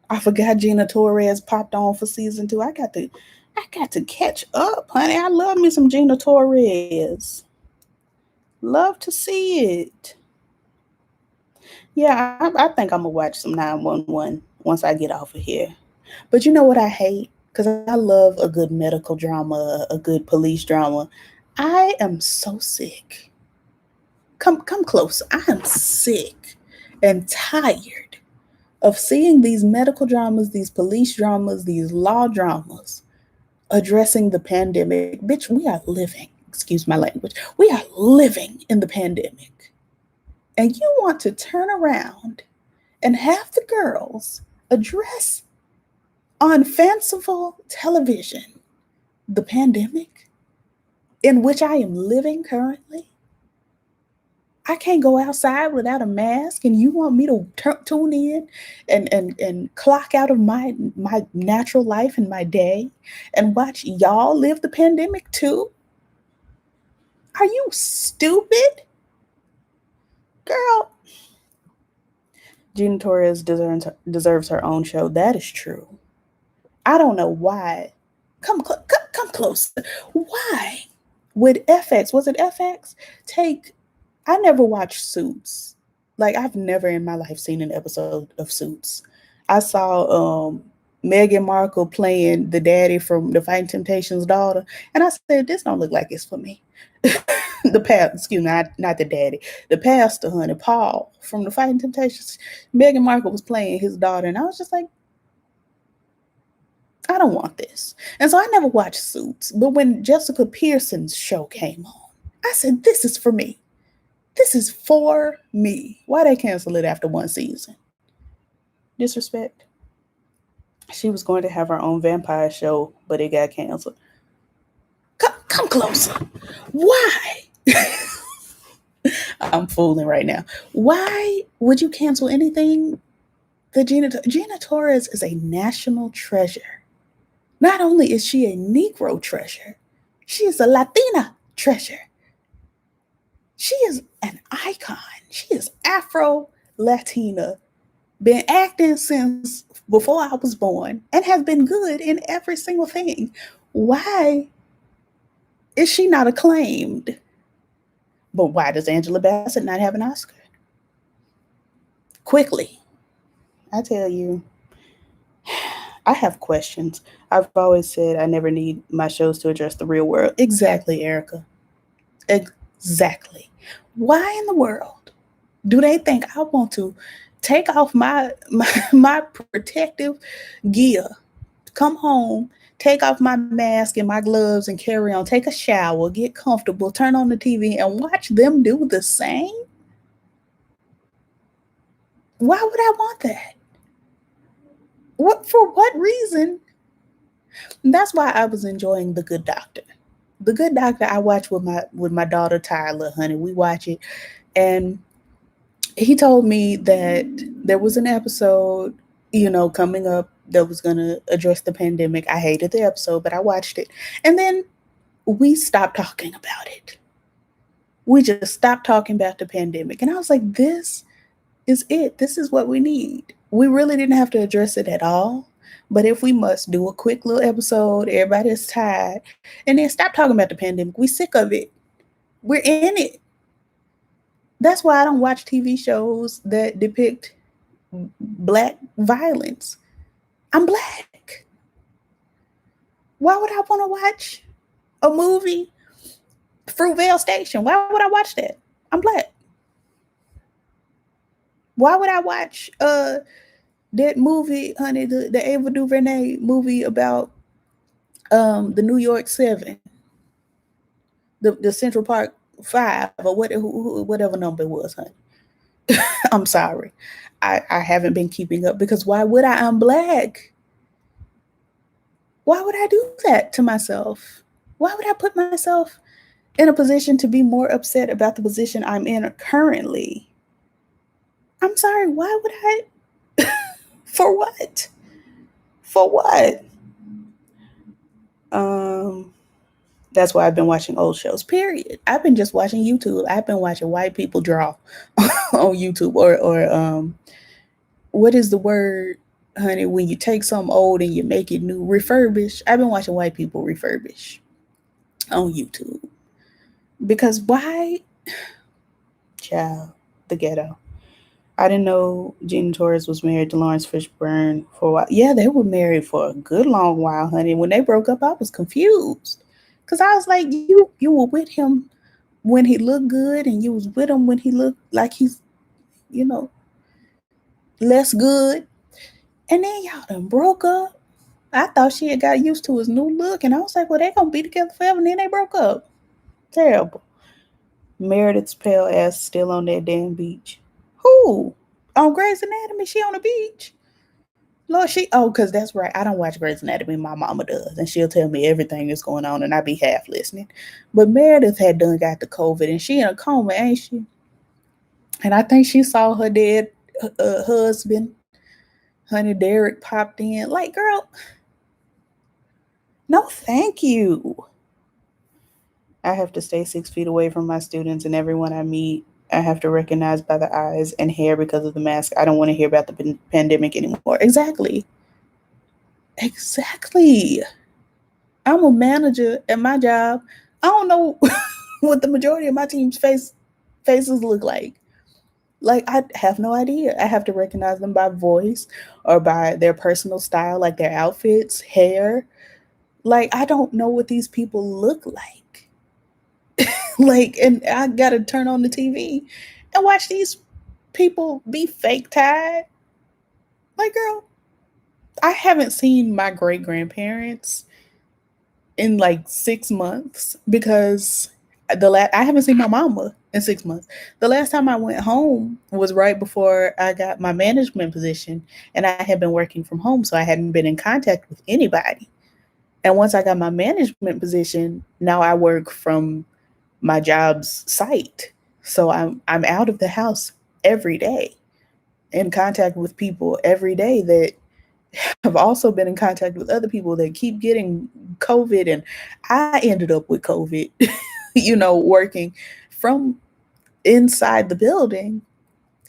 I forgot Gina Torres popped on for season 2. I got to catch up, honey. I love me some Gina Torres. Love to see it. Yeah, I think I'm gonna watch some 911 once I get off of here. But you know what I hate? Because I love a good medical drama, a good police drama. I am so sick. Come close. I am sick and tired of seeing these medical dramas, these police dramas, these law dramas addressing the pandemic. Bitch, we are living, excuse my language, we are living in the pandemic. And you want to turn around and have the girls address on fanciful television the pandemic in which I am living currently? I can't go outside without a mask, and you want me to tune in and clock out of my natural life and my day and watch y'all live the pandemic too? Are you stupid? Girl, Gina Torres deserves her own show. That is true. I don't know why. Come closer. Why would FX, was it FX, take, I never watched Suits. Like, I've never in my life seen an episode of Suits. I saw Meghan Markle playing the daddy from the Fighting Temptations' daughter, and I said, this don't look like it's for me. The past, excuse me, not the daddy, the pastor, honey, Paul from the Fighting Temptations. Meghan Markle was playing his daughter, and I was just like, I don't want this. And so I never watched Suits. But when Jessica Pearson's show came on, I said, this is for me. This is for me. Why they cancel it after one season? Disrespect. She was going to have her own vampire show, but it got canceled. Come closer. Why? I'm fooling right now. Why would you cancel anything? Gina Torres is a national treasure. Not only is she a Negro treasure, she is a Latina treasure. She is an icon. She is Afro Latina, been acting since before I was born, and has been good in every single thing. Why is she not acclaimed? But why does Angela Bassett not have an Oscar? Quickly, I tell you, I have questions. I've always said I never need my shows to address the real world. Exactly, Erica. Exactly. Why in the world do they think I want to take off my protective gear, come home, take off my mask and my gloves and carry on, take a shower, get comfortable, turn on the TV and watch them do the same? Why would I want that? What, for what reason? That's why I was enjoying The Good Doctor. The Good Doctor I watch with my daughter Tyler, honey. We watch it, and he told me that there was an episode, coming up that was gonna address the pandemic. I hated the episode, but I watched it, and then we stopped talking about it. We just stopped talking about the pandemic, and I was like, "This is it. This is what we need." We really didn't have to address it at all. But if we must do a quick little episode, everybody's tired, and then stop talking about the pandemic. We sick of it. We're in it. That's why I don't watch TV shows that depict black violence. I'm black. Why would I want to watch a movie, Fruitvale Station? Why would I watch that? I'm black. Why would I watch that movie, honey, the Ava DuVernay movie about the New York Seven, the Central Park Five, or whatever number it was, honey. I'm sorry. I haven't been keeping up because why would I? I'm black. Why would I do that to myself? Why would I put myself in a position to be more upset about the position I'm in currently? I'm sorry, why would I? For what? For what? Um, that's why I've been watching old shows. Period. I've been just watching YouTube. I've been watching white people draw on YouTube, or what is the word, honey, when you take something old and you make it new? Refurbish. I've been watching white people refurbish on YouTube. Because why? Child, the ghetto. I didn't know Gina Torres was married to Lawrence Fishburne for a while. Yeah, they were married for a good long while, honey. When they broke up, I was confused. Cause I was like, you were with him when he looked good, and you was with him when he looked like he's, you know, less good. And then y'all done broke up. I thought she had got used to his new look, and I was like, well, they're gonna be together forever. And then they broke up. Terrible. Meredith's pale ass still on that damn beach. Who? On Grey's Anatomy? She on the beach? Lord, cause that's right. I don't watch Grey's Anatomy. My mama does, and she'll tell me everything that's going on, and I be half listening. But Meredith had done got the COVID, and she in a coma, ain't she? And I think she saw her dead husband, honey. Derek popped in. Like, girl, no, thank you. I have to stay 6 feet away from my students and everyone I meet. I have to recognize by the eyes and hair because of the mask. I don't want to hear about the pandemic anymore. Exactly. Exactly. I'm a manager at my job. I don't know what the majority of my team's faces look like. Like, I have no idea. I have to recognize them by voice or by their personal style, like their outfits, hair. Like, I don't know what these people look like. Like, and I gotta turn on the TV and watch these people be fake tired. Like, girl, I haven't seen my great grandparents in like 6 months because I haven't seen my mama in 6 months. The last time I went home was right before I got my management position, and I had been working from home, so I hadn't been in contact with anybody. And once I got my management position, now I work from my job's site. So I'm out of the house every day, in contact with people every day that have also been in contact with other people that keep getting COVID. And I ended up with COVID, working from inside the building.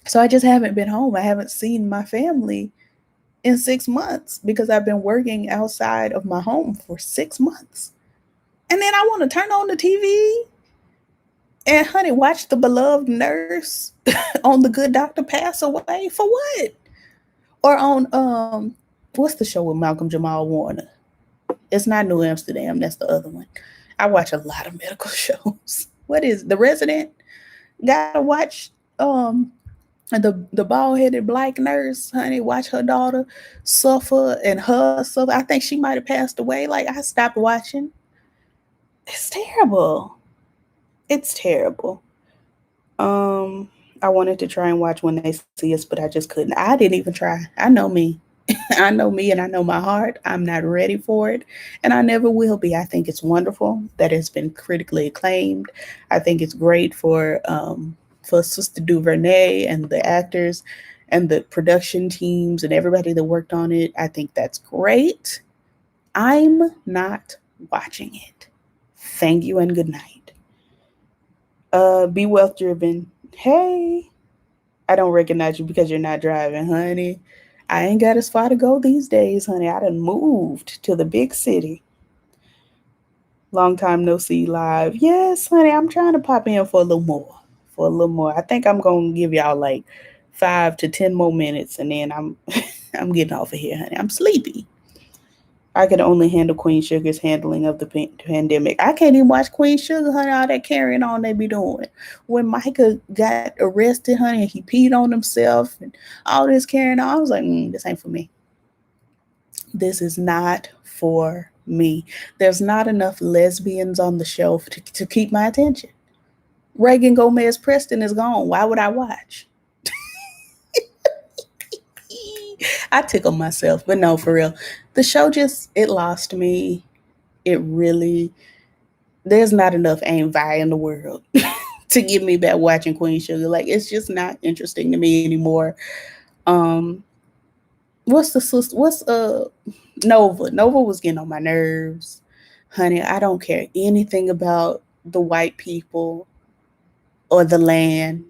So I just haven't been home. I haven't seen my family in 6 months because I've been working outside of my home for 6 months. And then I want to turn on the TV and, honey, watch the beloved nurse on The Good Doctor pass away. For what? Or on what's the show with Malcolm Jamal Warner? It's not New Amsterdam, that's the other one. I watch a lot of medical shows. What is The Resident? Gotta watch The bald headed black nurse, honey, watch her daughter suffer and her suffer. I think she might have passed away. Like I stopped watching. It's terrible. It's terrible. Um, I wanted to try and watch When They See Us, but I just couldn't. I didn't even try. I know me. I know me and I know my heart. I'm not ready for it. And I never will be. I think it's wonderful that it's been critically acclaimed. I think it's great for Sister Duvernay and the actors and the production teams and everybody that worked on it. I think that's great. I'm not watching it. Thank you and good night. Be wealth driven. Hey, I don't recognize you because you're not driving, honey. I ain't got as far to go these days, honey. I done moved to the big city. Long time no see live. Yes, honey, I'm trying to pop in for a little more. For a little more. I think I'm gonna give y'all like 5 to 10 more minutes and then I'm I'm getting off of here, honey. I'm sleepy. I could only handle Queen Sugar's handling of the pandemic. I can't even watch Queen Sugar, honey, all that carrying on they be doing. When Micah got arrested, honey, and he peed on himself and all this carrying on, I was like, this ain't for me. This is not for me. There's not enough lesbians on the show to keep my attention. Reagan Gomez Preston is gone. Why would I watch? I tickle myself, but no, for real. The show just, it lost me. It really, there's not enough aim vi in the world to get me back watching Queen Sugar. Like, it's just not interesting to me anymore. Um, what's the sister? What's Nova? Nova was getting on my nerves, honey. I don't care anything about the white people or the land.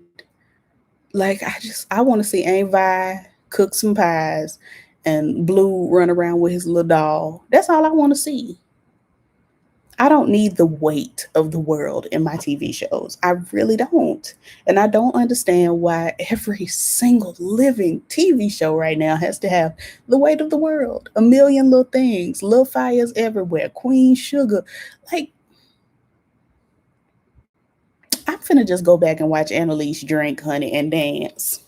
Like I want to see Avi cook some pies and Blue run around with his little doll. That's all I want to see. I don't need the weight of the world in my TV shows. I really don't. And I don't understand why every single living TV show right now has to have the weight of the world. A million little things, little fires everywhere, Queen Sugar. Like, I'm finna just go back and watch Annalise drink, honey, and dance.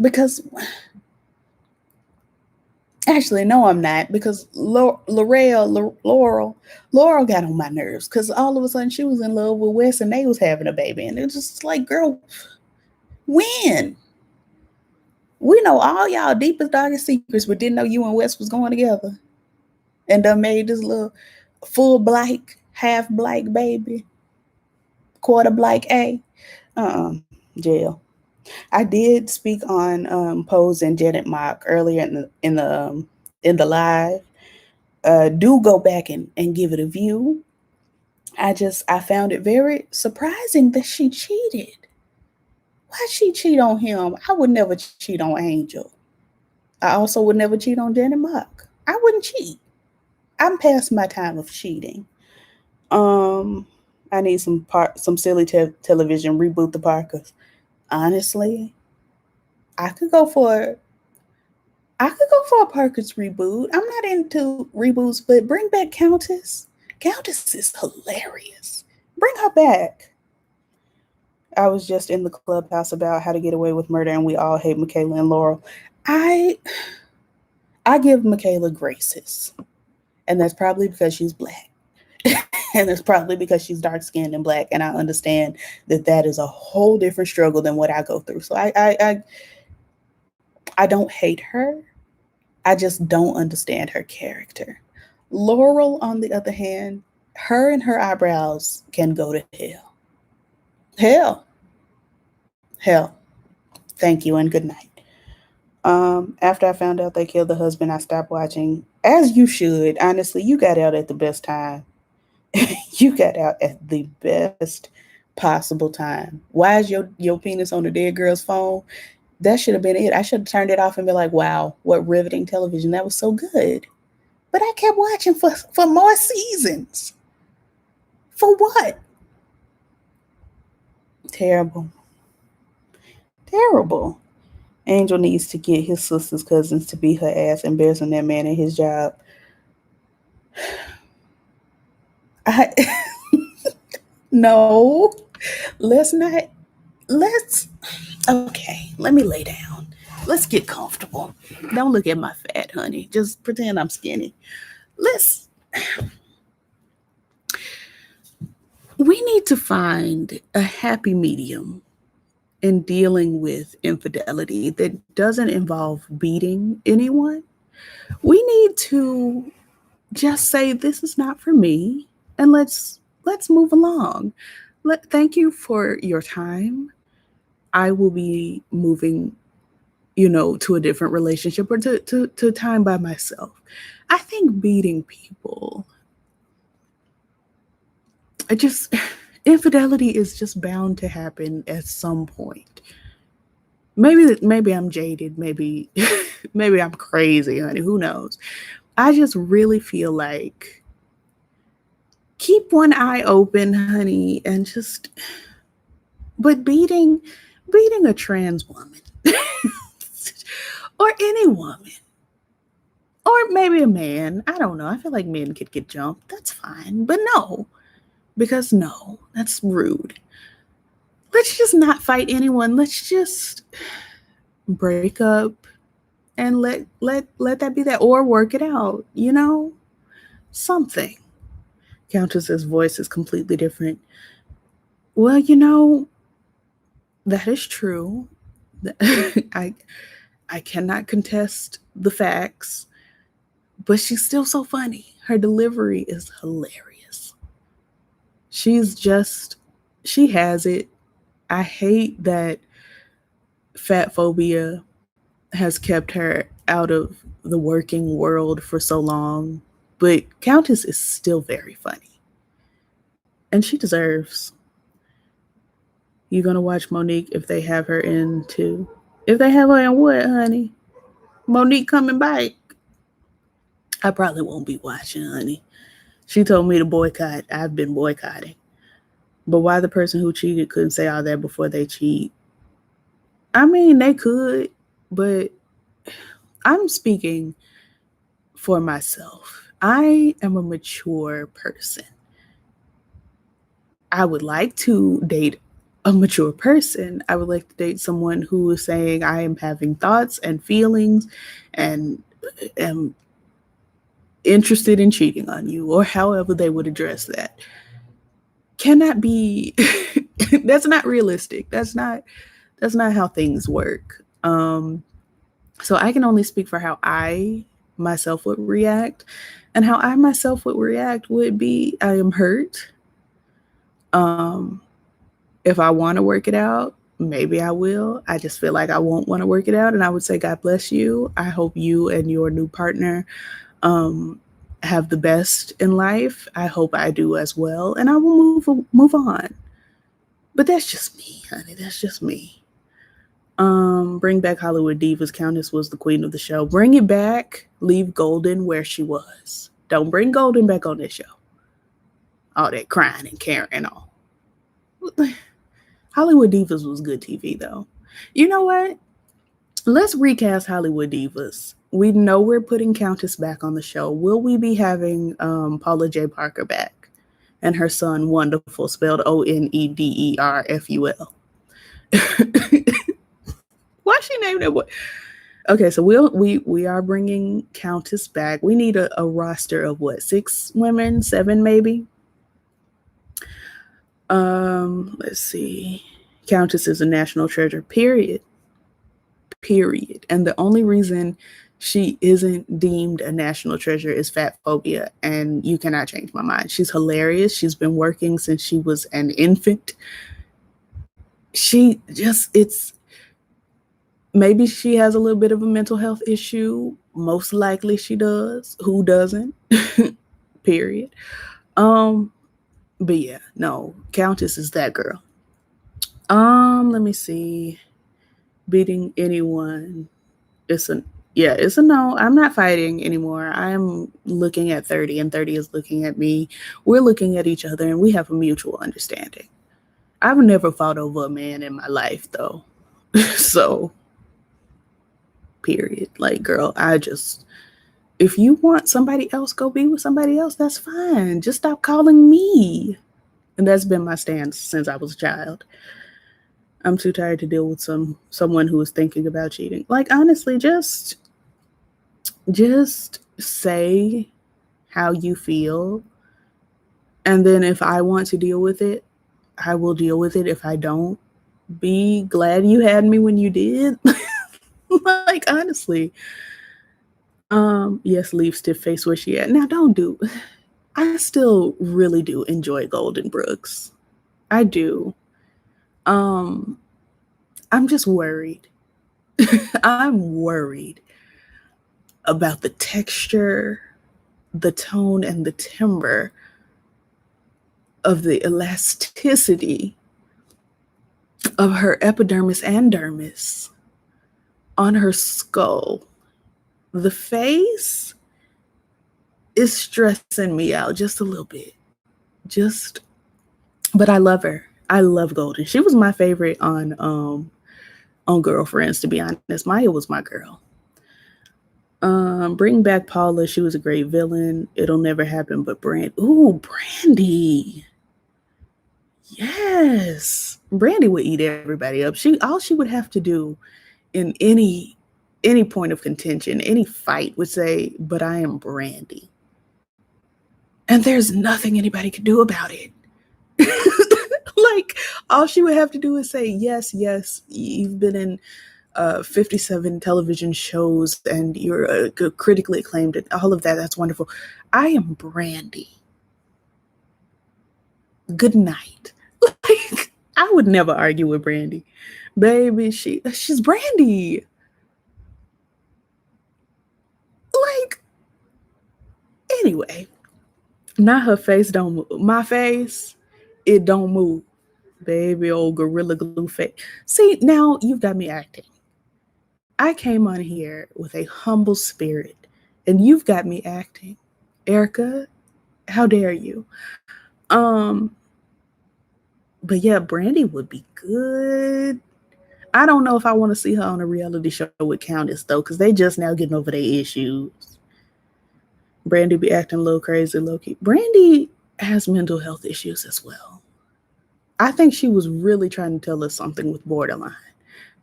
Because actually, no, I'm not. Because Laurel got on my nerves. Because all of a sudden she was in love with Wes and they was having a baby. And it's just like, girl, when? We know all y'all deepest, darkest secrets, but didn't know you and Wes was going together. And done made this little full black, half black baby, quarter black A. Jail. I did speak on Pose and Janet Mock earlier in the live. Do go back and give it a view. I found it very surprising that she cheated. Why she cheat on him? I would never cheat on Angel. I also would never cheat on Janet Mock. I wouldn't cheat. I'm past my time of cheating. Um, I need some silly television. Reboot the Parkers. Honestly, I could go for a Parker's reboot. I'm not into reboots, but bring back Countess. Countess is hilarious. Bring her back. I was just in the clubhouse about how to get away with murder, and we all hate Michaela and Laurel. I I give Michaela graces, and that's probably because she's black, and that's probably because she's dark skinned and black, and I understand that that is a whole different struggle than what I go through. So I don't hate her. I just don't understand her character. Laurel, on the other hand, her and her eyebrows can go to hell. Hell. Hell. Thank you and good night. After I found out they killed the husband, I stopped watching. As you should. Honestly, you got out at the best time. You got out at the best possible time. Why is your penis on the dead girl's phone? That should have been it. I should have turned it off and be like, wow, what riveting television. That was so good. But I kept watching for more seasons. For what? Terrible. Terrible. Angel needs to get his sister's cousins to beat her ass, embarrassing that man at his job. I no, let's not let's okay, let me lay down. Let's get comfortable. Don't look at my fat, honey. Just pretend I'm skinny. Let's we need to find a happy medium in dealing with infidelity that doesn't involve beating anyone. We need to just say this is not for me and let's move along. Thank you for your time. I will be moving, to a different relationship or to time by myself. I think beating people, it just infidelity is just bound to happen at some point. Maybe I'm jaded, maybe maybe I'm crazy, honey, who knows. I just really feel like keep one eye open, honey, and just but beating a trans woman or any woman or maybe a man, I don't know. I feel like men could get jumped. That's fine. But no, because no, that's rude. Let's just not fight anyone. Let's just break up and let that be that or work it out, something. Countess's voice is completely different. Well, that is true. I I cannot contest the facts, but she's still so funny. Her delivery is hilarious. She has it. I hate that fat phobia has kept her out of the working world for so long, but Countess is still very funny. And she deserves. You gonna watch Monique if they have her in too? If they have her in what, honey? Monique coming back. I probably won't be watching, honey. She told me to boycott. I've been boycotting. But why the person who cheated couldn't say all that before they cheat? I mean, they could, but I'm speaking for myself. I am a mature person. I would like to date a mature person. I would like to date someone who is saying I am having thoughts and feelings and am interested in cheating on you, or however they would address that. Cannot be that's not realistic. That's not how things work. So I can only speak for how I myself would react, and how I myself would react would be I am hurt. Um, if I want to work it out, maybe I will. I just feel like I won't want to work it out, and I would say, God bless you. I hope you and your new partner have the best in life. I hope I do as well, and I will move on. But that's just me, honey. That's just me. Bring back Hollywood Divas. Countess was the queen of the show. Bring it back. Leave Golden where she was. Don't bring Golden back on this show. All that crying and caring and all. Hollywood Divas was good TV though. You know what? Let's recast Hollywood Divas. We know we're putting Countess back on the show. Will we be having Paula J. Parker back and her son Wonderful, spelled Onederful? Why she named it? Okay, so we are bringing Countess back. We need a roster of what, 6 women, 7 maybe. Let's see. Countess is a national treasure. Period. And the only reason she isn't deemed a national treasure is fat phobia, and you cannot change my mind. She's hilarious. She's been working since she was an infant. Maybe she has a little bit of a mental health issue. Most likely she does. Who doesn't? Period. But yeah, no, Countess is that girl. Let me see. Beating anyone. It's a no. I'm not fighting anymore. I'm looking at 30 and 30 is looking at me. We're looking at each other and we have a mutual understanding. I've never fought over a man in my life though. So, period. Like, girl, if you want somebody else, go be with somebody else. That's fine. Just stop calling me. And that's been my stance since I was a child. I'm too tired to deal with someone who is thinking about cheating. Like honestly, just say how you feel, and then if I want to deal with it, I will deal with it. If I don't, be glad you had me when you did. Like honestly. Yes, leave stiff face where she at. Now don't do. I still really do enjoy Golden Brooks. I do. Um, I'm just worried. I'm worried about the texture, the tone, and the timbre of the elasticity of her epidermis and dermis on her skull. The face is stressing me out just a little bit. Just, but I love her. I love Golden. She was my favorite on Girlfriends, to be honest. Maya was my girl. Bring back Paula. She was a great villain. It'll never happen. But Brandy. Yes, Brandy would eat everybody up. All she would have to do in any point of contention, any fight, would say, "But I am Brandy," and there's nothing anybody could do about it. Like all she would have to do is say, "Yes, yes, you've been in 57 television shows and you're critically acclaimed and all of that. That's wonderful. I am Brandy. Good night." Like I would never argue with Brandy. Baby, she's Brandy. Like anyway, not her face don't move. My face, it don't move. Baby old gorilla glue face. See, now you've got me acting. I came on here with a humble spirit and you've got me acting. Erica, how dare you? Um, but yeah, Brandy would be good. I don't know if I want to see her on a reality show with Countess though, because they just now getting over their issues. Brandy be acting a little crazy, low key. Brandy has mental health issues as well. I think she was really trying to tell us something with borderline.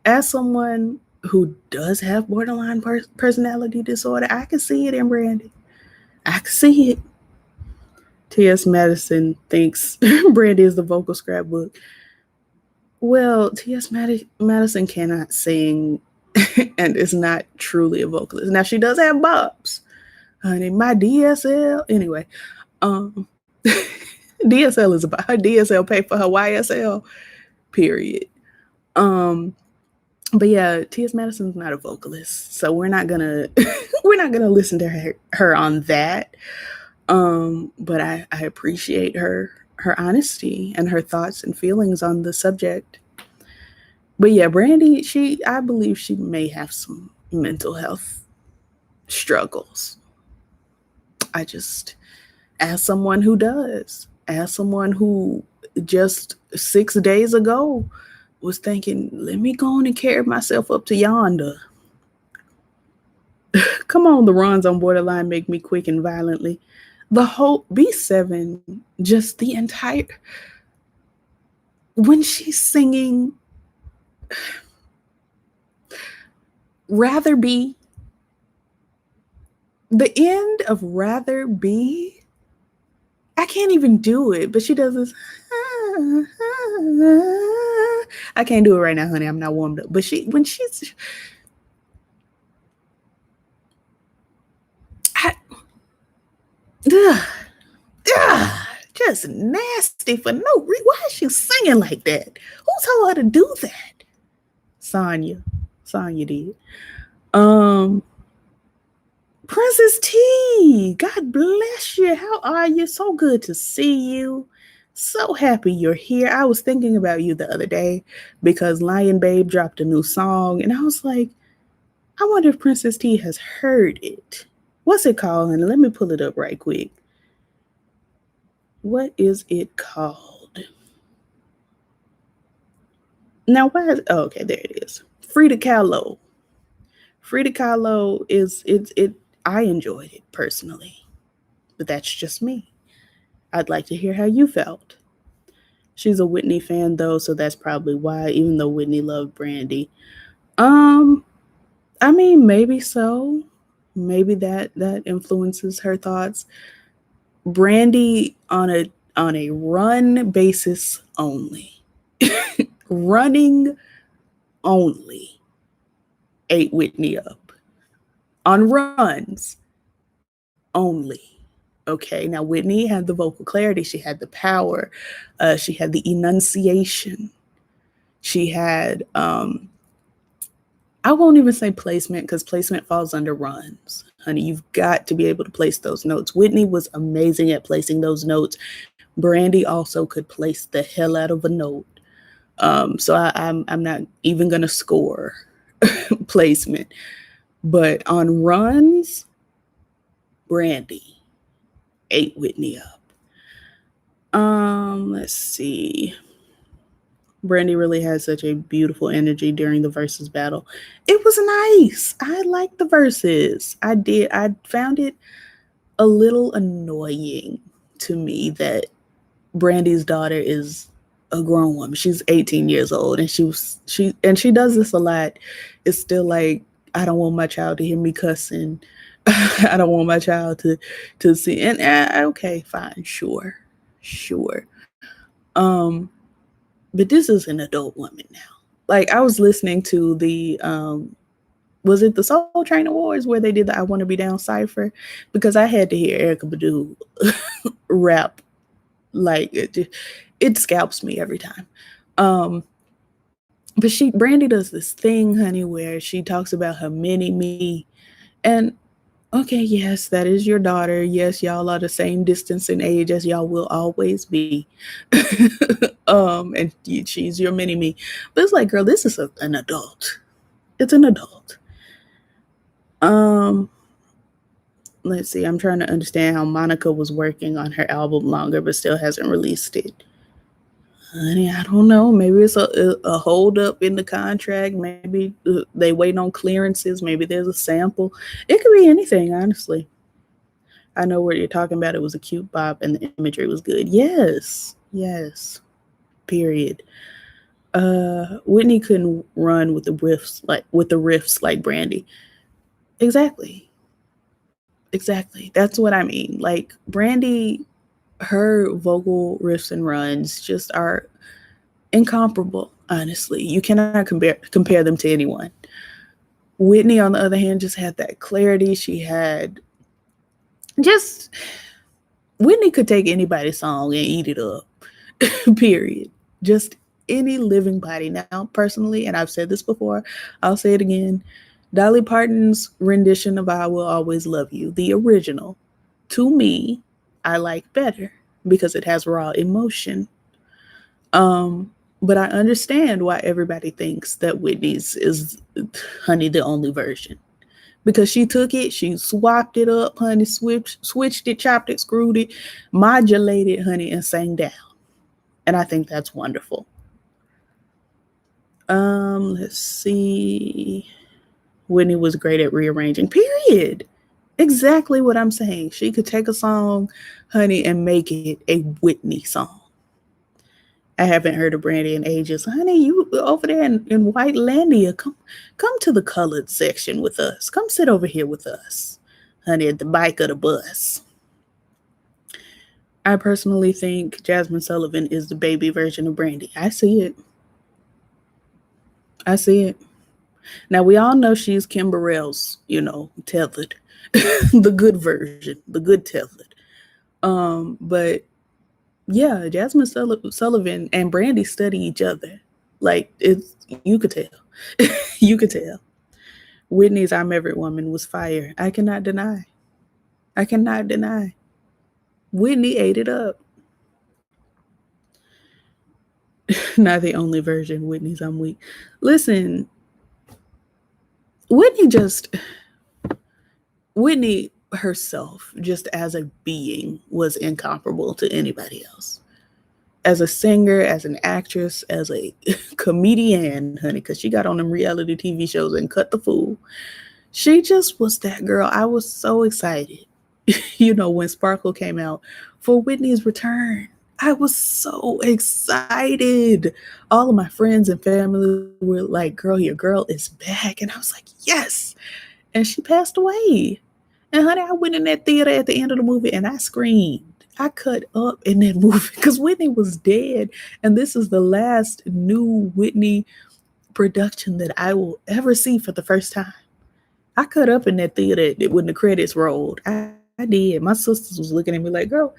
As someone who does have borderline personality disorder, I can see it in Brandy. I can see it. T.S. Madison thinks Brandy is the vocal scrapbook. Well, T.S. Madison cannot sing and is not truly a vocalist. Now, she does have bops. Honey, my DSL. Anyway, um, DSL is about her DSL pay for her YSL, period. Um, but yeah, T.S. Madison's not a vocalist, so we're not gonna we're not gonna listen to her on that. But I appreciate her honesty and her thoughts and feelings on the subject. But yeah, Brandy, I believe she may have some mental health struggles. I just, as someone who does, as someone who just 6 days ago was thinking, let me go on and carry myself up to yonder. Come on, the runs on borderline make me quick and violently. The whole B7, just the entire, when she's singing Rather Be, the end of Rather Be, I can't even do it, but she does this. I can't do it right now, honey. I'm not warmed up. But when she's, I, ugh, ugh, just nasty for no reason. Why is she singing like that? Who told her to do that? Sonya did. Princess T, God bless you. How are you? So good to see you. So happy you're here. I was thinking about you the other day because Lion Babe dropped a new song, and I was like, I wonder if Princess T has heard it. What's it called? And let me pull it up right quick. What is it called? Now, why is, oh, okay, there it is. Frida Kahlo. Frida Kahlo is, I enjoyed it personally, but that's just me. I'd like to hear how you felt. She's a Whitney fan though, so that's probably why, even though Whitney loved Brandy. Um, I mean, maybe so. Maybe that influences her thoughts. Brandy on a run basis only. Running only ate Whitney up. On runs only. Okay, now Whitney had the vocal clarity, she had the power, she had the enunciation, she had I won't even say placement because placement falls under runs. Honey, you've got to be able to place those notes. Whitney was amazing at placing those notes. Brandy also could place the hell out of a note. So I'm not even gonna score placement, but on runs, Brandy ate Whitney up. Let's see. Brandy really had such a beautiful energy during the versus battle. It was nice. I liked the verses. I did. I found it a little annoying to me that Brandy's daughter is a grown woman. She's 18 years old, and she does this a lot. It's still like, I don't want my child to hear me cussing. I don't want my child to see. And okay, fine, sure. Um, but this is an adult woman now. Like, I was listening to the was it the Soul Train Awards where they did the I Want to Be Down cipher, because I had to hear Erykah Badu rap. Like, it scalps me every time. But Brandy does this thing, honey, where she talks about her mini me. And okay, yes, that is your daughter. Yes, y'all are the same distance in age as y'all will always be. And she's your mini me. But it's like, girl, this is an adult. It's an adult. Let's see. I'm trying to understand how Monica was working on her album longer, but still hasn't released it. Honey, I don't know. Maybe it's a hold up in the contract. Maybe they waiting on clearances. Maybe there's a sample. It could be anything, honestly. I know what you're talking about. It was a cute bop and the imagery was good. Yes. Period. Whitney couldn't run with the riffs like Brandy. Exactly. That's what I mean. Like, Brandy, her vocal riffs and runs just are incomparable, honestly. You cannot compare them to anyone. Whitney, on the other hand, just had that clarity. She had just Whitney could take anybody's song and eat it up. Period. Just any living body. Now, personally, and I've said this before, I'll say it again. Dolly Parton's rendition of I Will Always Love You, the original, to me, I like better because it has raw emotion. But I understand why everybody thinks that Whitney's is, honey, the only version. Because she took it, she swapped it up, honey, switched it, chopped it, screwed it, modulated, honey, and sang down. And I think that's wonderful. Let's see. Whitney was great at rearranging, period. Exactly what I'm saying. She could take a song, honey, and make it a Whitney song. I haven't heard of Brandy in ages. Honey, you over there in Whitelandia, come to the colored section with us. Come sit over here with us, honey, at the bike of the bus. I personally think Jasmine Sullivan is the baby version of Brandy. I see it. Now, we all know she's Kim Burrell's, tethered. The good version, the good tethered. But yeah, Jasmine Sullivan and Brandy study each other. Like, you could tell. You could tell. Whitney's I'm Every Woman was fire. I cannot deny. Whitney ate it up. Not the only version. Whitney's I'm Weak. Listen, Whitney herself, just as a being, was incomparable to anybody else. As a singer, as an actress, as a comedian, honey, because she got on them reality TV shows and cut the fool. She just was that girl. I was so excited, when Sparkle came out for Whitney's return. I was so excited. All of my friends and family were like, girl, your girl is back. And I was like, yes. And she passed away. And honey, I went in that theater at the end of the movie and I screamed. I cut up in that movie because Whitney was dead. And this is the last new Whitney production that I will ever see for the first time. I cut up in that theater when the credits rolled. I did. My sisters was looking at me like, girl,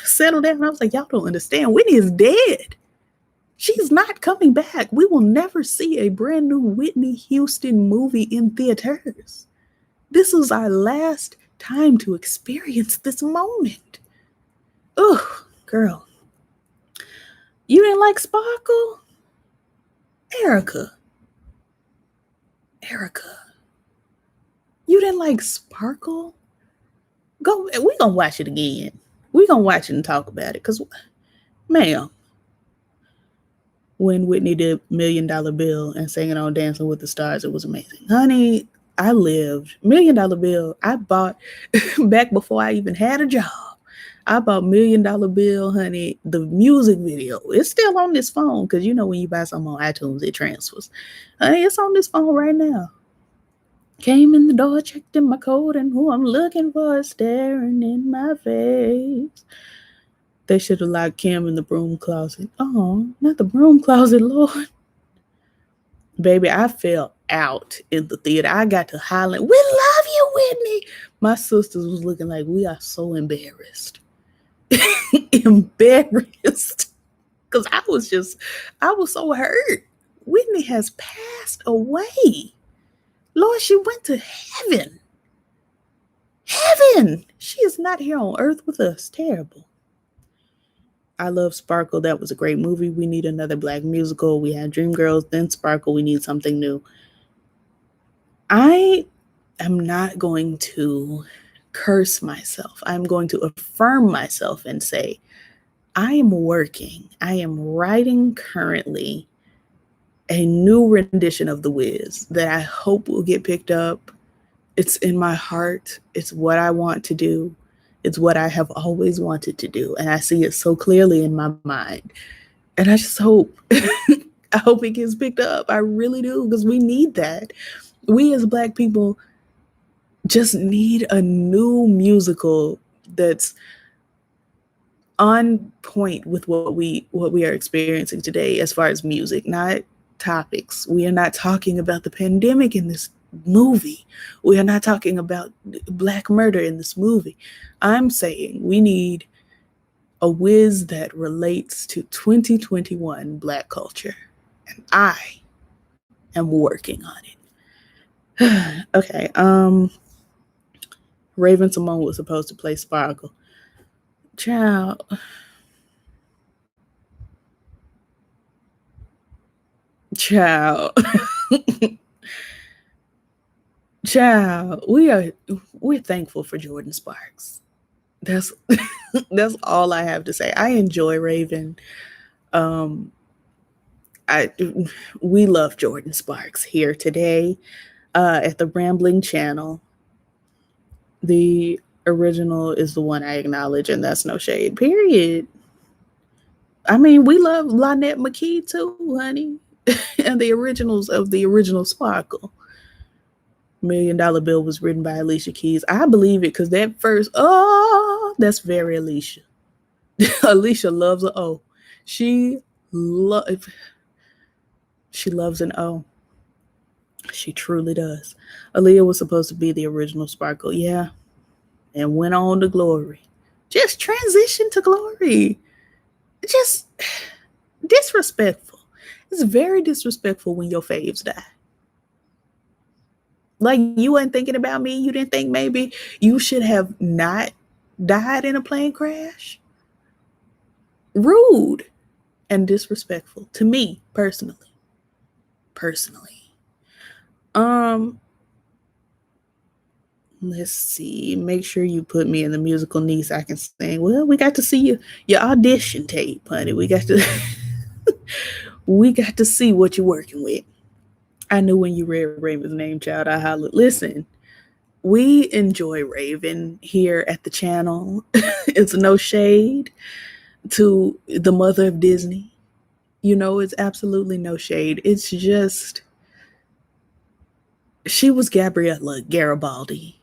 settle down. I was like, y'all don't understand. Whitney is dead. She's not coming back. We will never see a brand new Whitney Houston movie in theaters. This is our last time to experience this moment. Ugh, girl. You didn't like Sparkle? Erica. You didn't like Sparkle? We gonna watch it again. We gonna watch it and talk about it. Cause, ma'am, when Whitney did $1 Million Bill and sang it on Dancing with the Stars, it was amazing. Honey, I lived. $1 Million Bill, I bought back before I even had a job. I bought $1 Million Bill, honey. The music video, it's still on this phone because you know when you buy something on iTunes, it transfers. Honey, it's on this phone right now. Came in the door, checked in my code, and who I'm looking for is staring in my face. They should have locked Kim in the broom closet. Oh, not the broom closet, Lord. Baby, I fell out in the theater. I got to hollering, we love you, Whitney. My sisters was looking like we are so embarrassed. Embarrassed. Because I was so hurt. Whitney has passed away. Lord, she went to heaven. Heaven. She is not here on earth with us. Terrible. I love Sparkle. That was a great movie. We need another Black musical. We had Dreamgirls, then Sparkle. We need something new. I am not going to curse myself. I'm going to affirm myself and say, I am working. I am writing currently a new rendition of The Wiz that I hope will get picked up. It's in my heart. It's what I want to do. It's what I have always wanted to do. And I see it so clearly in my mind. And I just hope, I hope it gets picked up. I really do, because we need that. We as Black people just need a new musical that's on point with what we are experiencing today as far as music, not topics. We are not talking about the pandemic in this movie. We are not talking about Black murder in this movie. I'm saying we need a Wiz that relates to 2021 Black culture. And I am working on it. Okay. Raven Simone was supposed to play Sparkle. Child. Child. We're thankful for Jordan Sparks. That's all I have to say. I enjoy Raven. We love Jordan Sparks here today at the Rambling Channel. The original is the one I acknowledge, and that's no shade, period. I mean, we love Lynette McKee too, honey. And the originals of the original Sparkle. $1 Million Bill was written by Alicia Keys. I believe it because that first, that's very Alicia. Alicia loves an O. She loves an O. She truly does. Aaliyah was supposed to be the original Sparkle, yeah, and went on to glory. Just transition to glory. Just disrespectful. It's very disrespectful when your faves die. Like, you weren't thinking about me. You didn't think maybe you should have not died in a plane crash? Rude and disrespectful to me personally. Let's see. Make sure you put me in the musical niece I can sing. Well, we got to see your audition tape, honey. We got to see what you're working with. I knew when you read Raven's name, child, I hollered. Listen, we enjoy Raven here at the channel. It's no shade to the mother of Disney. It's absolutely no shade. It's just, she was Gabriella Garibaldi.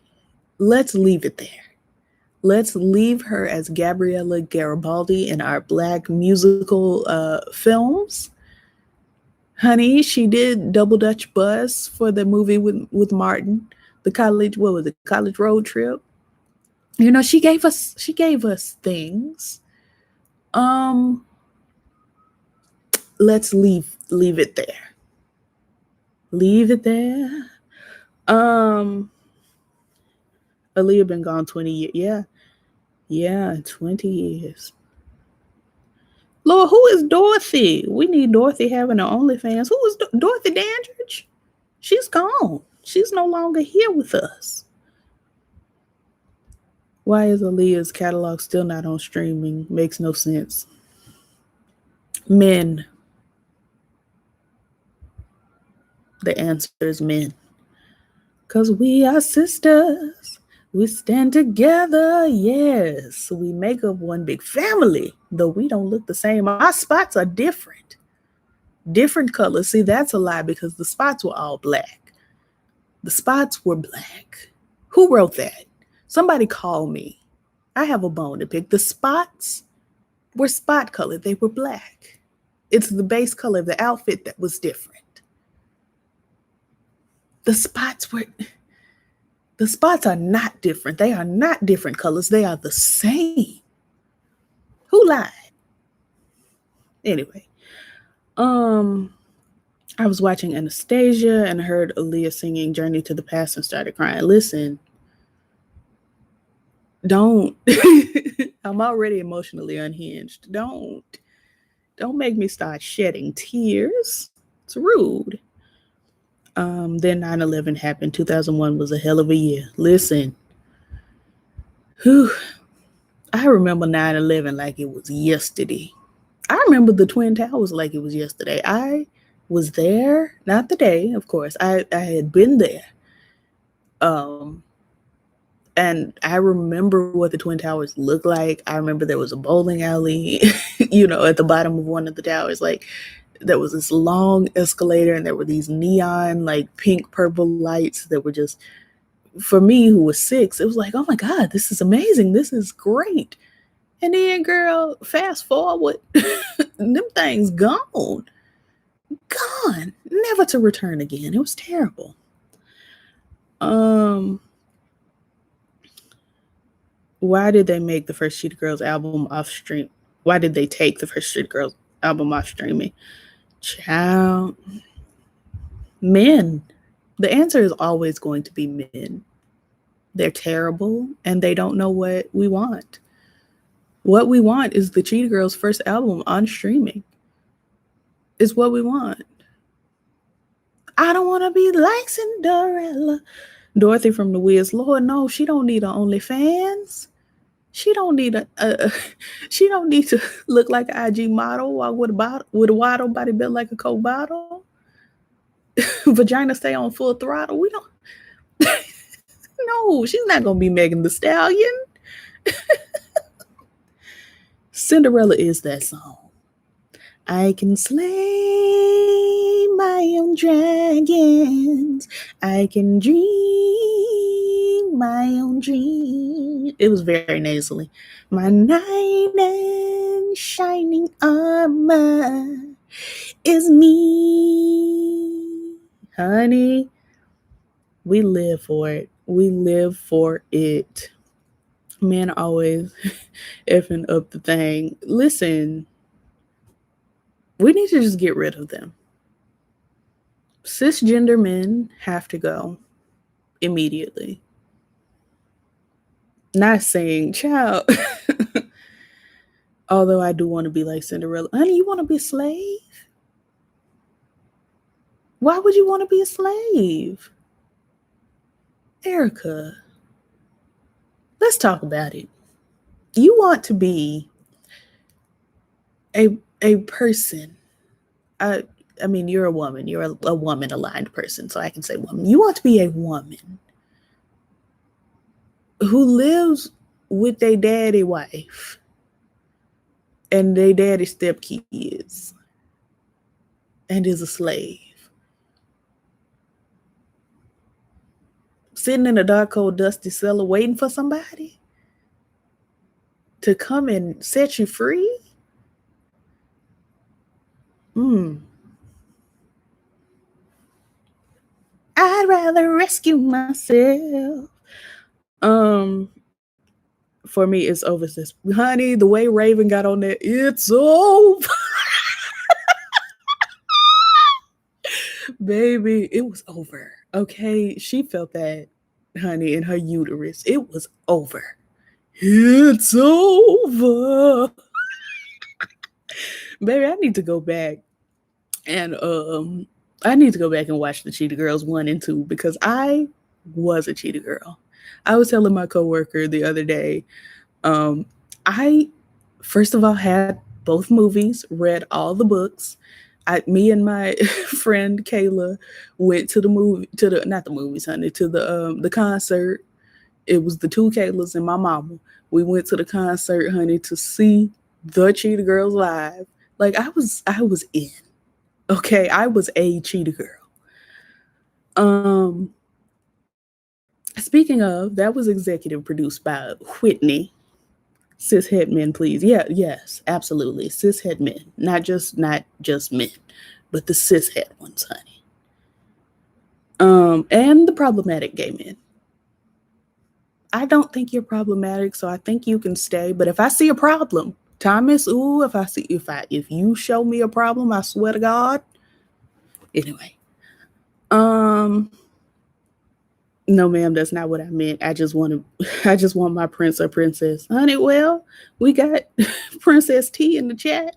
Let's leave it there. Let's leave her as Gabriella Garibaldi in our Black musical films. Honey, she did Double Dutch Bus for the movie with Martin, the college, what was it, college road trip. She gave us things. Um, let's leave it there. Leave it there. Aaliyah been gone 20 years. Yeah, 20 years. Lord, who is Dorothy? We need Dorothy having her OnlyFans. Who is Dorothy Dandridge? She's gone. She's no longer here with us. Why is Aaliyah's catalog still not on streaming? Makes no sense. Men. The answer is men. Because we are sisters. We stand together. Yes. We make up one big family. Though we don't look the same. Our spots are different. Different colors. See, that's a lie because the spots were all black. The spots were black. Who wrote that? Somebody call me. I have a bone to pick. The spots were spot colored. They were black. It's the base color of the outfit that was different. The spots are not different. They are not different colors. They are the same. Who lied? Anyway, I was watching Anastasia and heard Aaliyah singing Journey to the Past and started crying. Listen, don't. I'm already emotionally unhinged. Don't make me start shedding tears. It's rude. Then 9/11 happened. 2001 was a hell of a year. Listen, I remember 9/11 like it was yesterday. I remember the Twin Towers like it was yesterday. I was there, not the day, of course. I had been there. And I remember what the Twin Towers looked like. I remember there was a bowling alley, at the bottom of one of the towers. Like, there was this long escalator and there were these neon, like, pink, purple lights that were just, for me who was 6, it was like, oh my God, this is amazing. This is great. And then, girl, fast forward, them things gone, never to return again. It was terrible. Why did they make the first Cheetah Girls album off stream? Why did they take the first Cheetah Girls album off streaming? Child. Men. The answer is always going to be men. They're terrible and they don't know what we want. What we want is the Cheetah Girls' first album on streaming. Is what we want. I don't want to be like Cinderella. Dorothy from The Wiz. Lord, no, she don't need an OnlyFans. She don't need she don't need to look like an IG model or with a waddle body built like a Coke bottle. Vagina stay on full throttle. We don't. No, she's not gonna be Megan Thee Stallion. Cinderella is that song. I can slay my own dragons. I can dream my own dream. It was very nasally. My knight in shining armor is me. Honey, we live for it. We live for it. Men always effing up the thing. Listen, we need to just get rid of them. Cisgender men have to go immediately. Not saying, child, although I do want to be like Cinderella. Honey, you want to be a slave? Why would you want to be a slave? Erica, let's talk about it. You want to be a person. I mean, you're a woman. You're a woman-aligned person, so I can say woman. You want to be a woman who lives with a daddy wife and they daddy stepkids and is a slave. Sitting in a dark, cold, dusty cellar waiting for somebody to come and set you free? I'd rather rescue myself. For me, it's over. This, honey, the way Raven got on there, it's over. Baby, it was over. Okay, she felt that, honey, in her uterus. It was over. It's over. Baby, I need to go back and watch the Cheetah Girls 1 and 2 because I was a Cheetah Girl. I was telling my coworker the other day, I first of all had both movies, read all the books. Me and my friend Kayla went to the movie, to the not the movies, honey, to the concert. It was the two Kaylahs and my mama. We went to the concert, honey, to see the Cheetah Girls live. Like I was in. Okay, I was a Cheetah Girl. Speaking of, that was executive produced by Whitney. Cishet men, please. Yeah, yes, absolutely. Cishet men, not just men, but the cishet ones, honey. And the problematic gay men. I don't think you're problematic, so I think you can stay. But if I see a problem, Thomas, if you show me a problem, I swear to God. Anyway, no, ma'am, that's not what I meant. I just want my prince or princess. Honey, well, we got Princess T in the chat.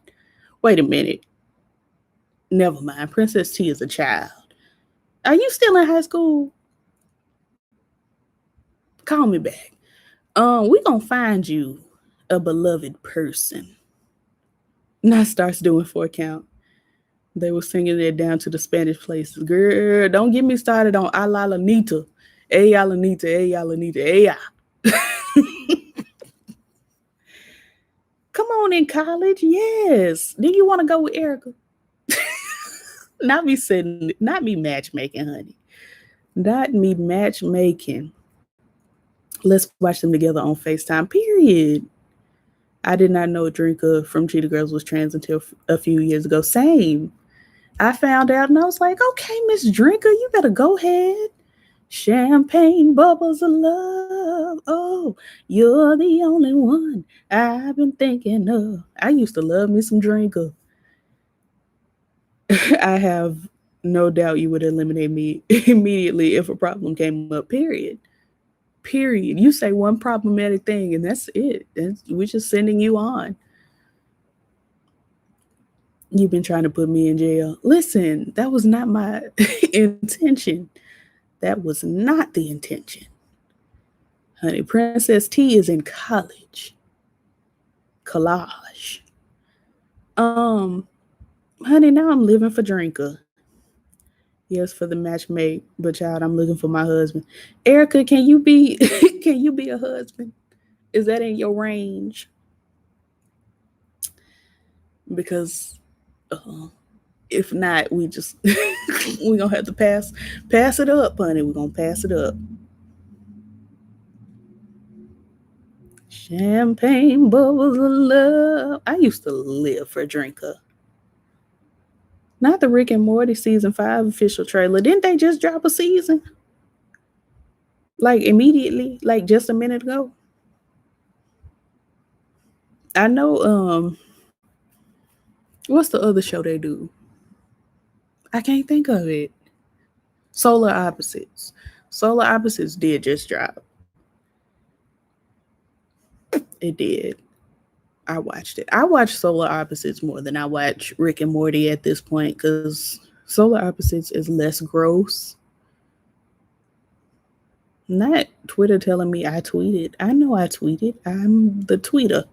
Wait a minute. Never mind. Princess T is a child. Are you still in high school? Call me back. We gonna find you a beloved person. Now starts doing 4 count. They were singing it down to the Spanish places. Girl, don't get me started on a la Lanita. Ella Lanita, ella Lanita, ella. Come on in college, yes. Do you want to go with Erica? Not me matchmaking, honey. Not me matchmaking. Let's watch them together on FaceTime, period. I did not know Drinker from Cheetah Girls was trans until a few years ago. Same. I found out and I was like, okay, Miss Drinker, you better go ahead. Champagne bubbles of love. Oh, you're the only one I've been thinking of. I used to love me some Drinker. I have no doubt you would eliminate me immediately if a problem came up, period. Period. You say one problematic thing and that's it. We're just sending you on. You've been trying to put me in jail. Listen, that was not my intention. That was not the intention. Honey, Princess T is in college. Collage. Honey, now I'm living for Drinker. Yes, for the matchmate, but child, I'm looking for my husband. Erica, can you be a husband? Is that in your range? Because if not, we gonna have to pass it up, honey. We're gonna pass it up. Champagne bubbles of love. I used to live for Drinker. Not the Rick and Morty season 5 official trailer. Didn't they just drop a season? Like immediately, like just a minute ago. I know. What's the other show they do? I can't think of it. Solar Opposites. Solar Opposites did just drop. It did. I watched it. I watch Solar Opposites more than I watch Rick and Morty at this point because Solar Opposites is less gross. Not Twitter telling me I tweeted. I know I tweeted. I'm the tweeter.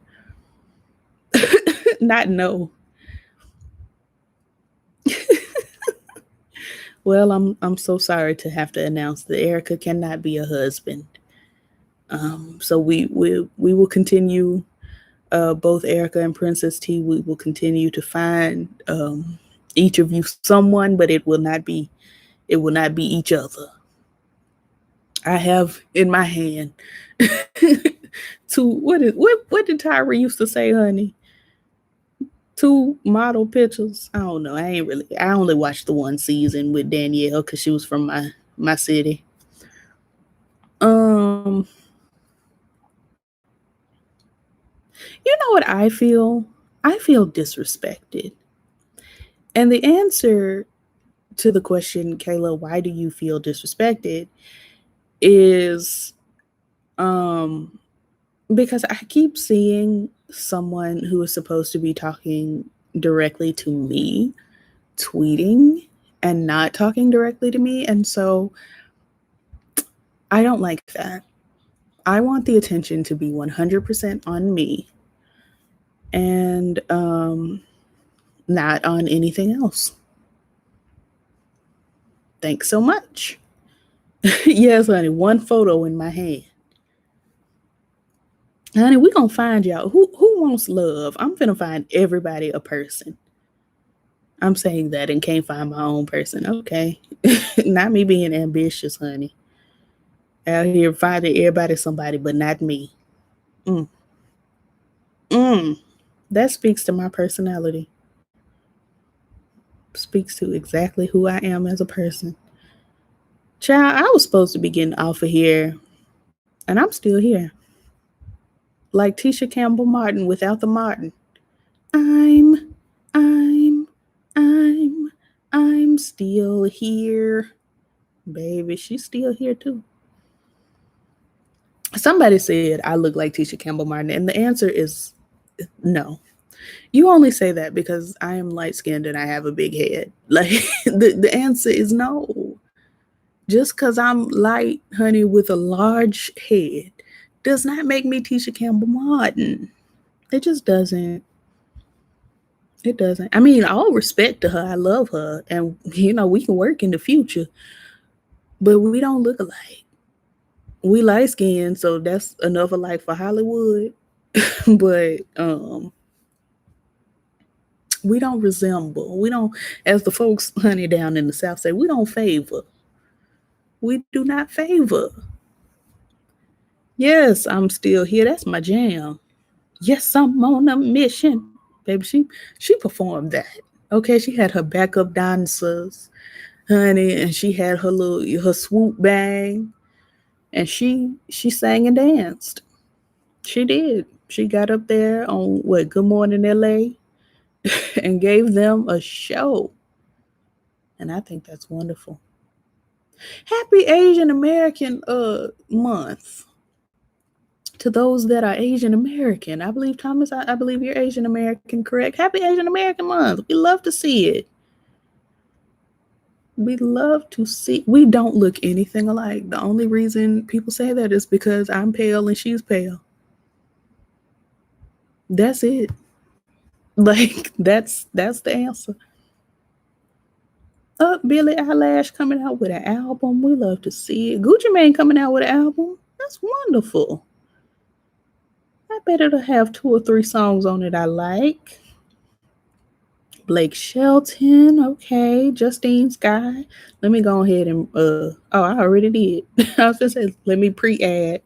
Not no. Well, I'm so sorry to have to announce that Erica cannot be a husband. So we will continue Both Erica and Princess T, we will continue to find each of you someone, but it will not be each other. I have in my hand what did Tyra used to say, honey? Two model pictures. I don't know. I only watched the one season with Danielle because she was from my city. You know what I feel? I feel disrespected. And the answer to the question, Kayla, why do you feel disrespected? Is because I keep seeing someone who is supposed to be talking directly to me tweeting and not talking directly to me. And so I don't like that. I want the attention to be 100% on me and not on anything else. Thanks so much. Yes, honey, one photo in my hand. Honey, we gonna find y'all. Who wants love? I'm finna find everybody a person. I'm saying that and can't find my own person. Okay. Not me being ambitious, honey. Out here finding everybody somebody, but not me. Mm. That speaks to my personality. Speaks to exactly who I am as a person. Child, I was supposed to be getting off of here, and I'm still here. Like Tisha Campbell Martin without the Martin. I'm, I'm, I'm, I'm still here. Baby, she's still here too. Somebody said I look like Tisha Campbell Martin, and the answer is no. You only say that because I am light skinned and I have a big head. Like the answer is no. Just because I'm light, honey, with a large head does not make me Tisha Campbell Martin. It just doesn't. It doesn't. I mean, all respect to her. I love her. And, we can work in the future. But we don't look alike. We light skinned, so that's enough alike for Hollywood. But we don't resemble. We don't, as the folks, honey, down in the South say, we don't favor. We do not favor. Yes, I'm still here. That's my jam. Yes, I'm on a mission. Baby, she performed that. Okay, she had her backup dancers, honey, and she had her swoop bang, and she sang and danced. She did. She got up there on Good Morning LA and gave them a show. And I think that's wonderful. Happy Asian American month to those that are Asian American. I believe, Thomas, I believe you're Asian American, correct? Happy Asian American month. We love to see it. We love to see. We don't look anything alike. The only reason people say that is because I'm pale and she's pale. That's it. Like that's the answer. Billie Eilish coming out with an album. We love to see it. Gucci Mane coming out with an album. That's wonderful. I bet it'll have 2 or 3 songs on it I like. Blake Shelton, okay. Justine Skye. Let me go ahead and I already did. I was gonna say, let me pre-add.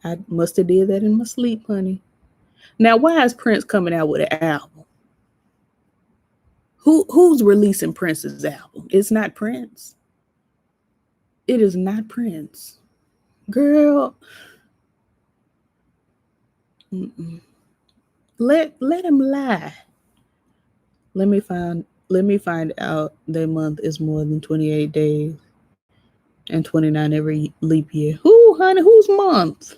I must have did that in my sleep, honey. Now, why is Prince coming out with an album? Who's releasing Prince's album? It's not Prince. It is not Prince. Girl. Let him lie. Let me find out their month is more than 28 days and 29 every leap year. Who, honey? Whose month?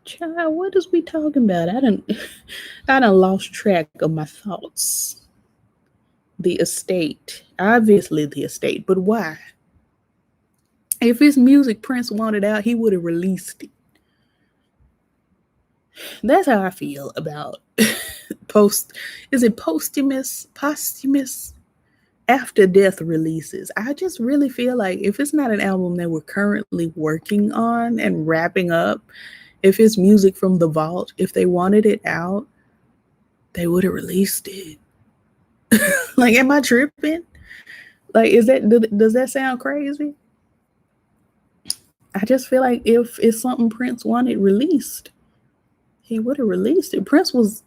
Child, what is we talking about? I done lost track of my thoughts. The estate. Obviously the estate, but why? If his music Prince wanted out, he would have released it. That's how I feel about posthumous after death releases. I just really feel like if it's not an album that we're currently working on and wrapping up, If it's music from the vault, if they wanted it out, they would have released it. Like, am I tripping? Like, does that sound crazy? I just feel like if it's something Prince wanted released, he would have released it. Prince was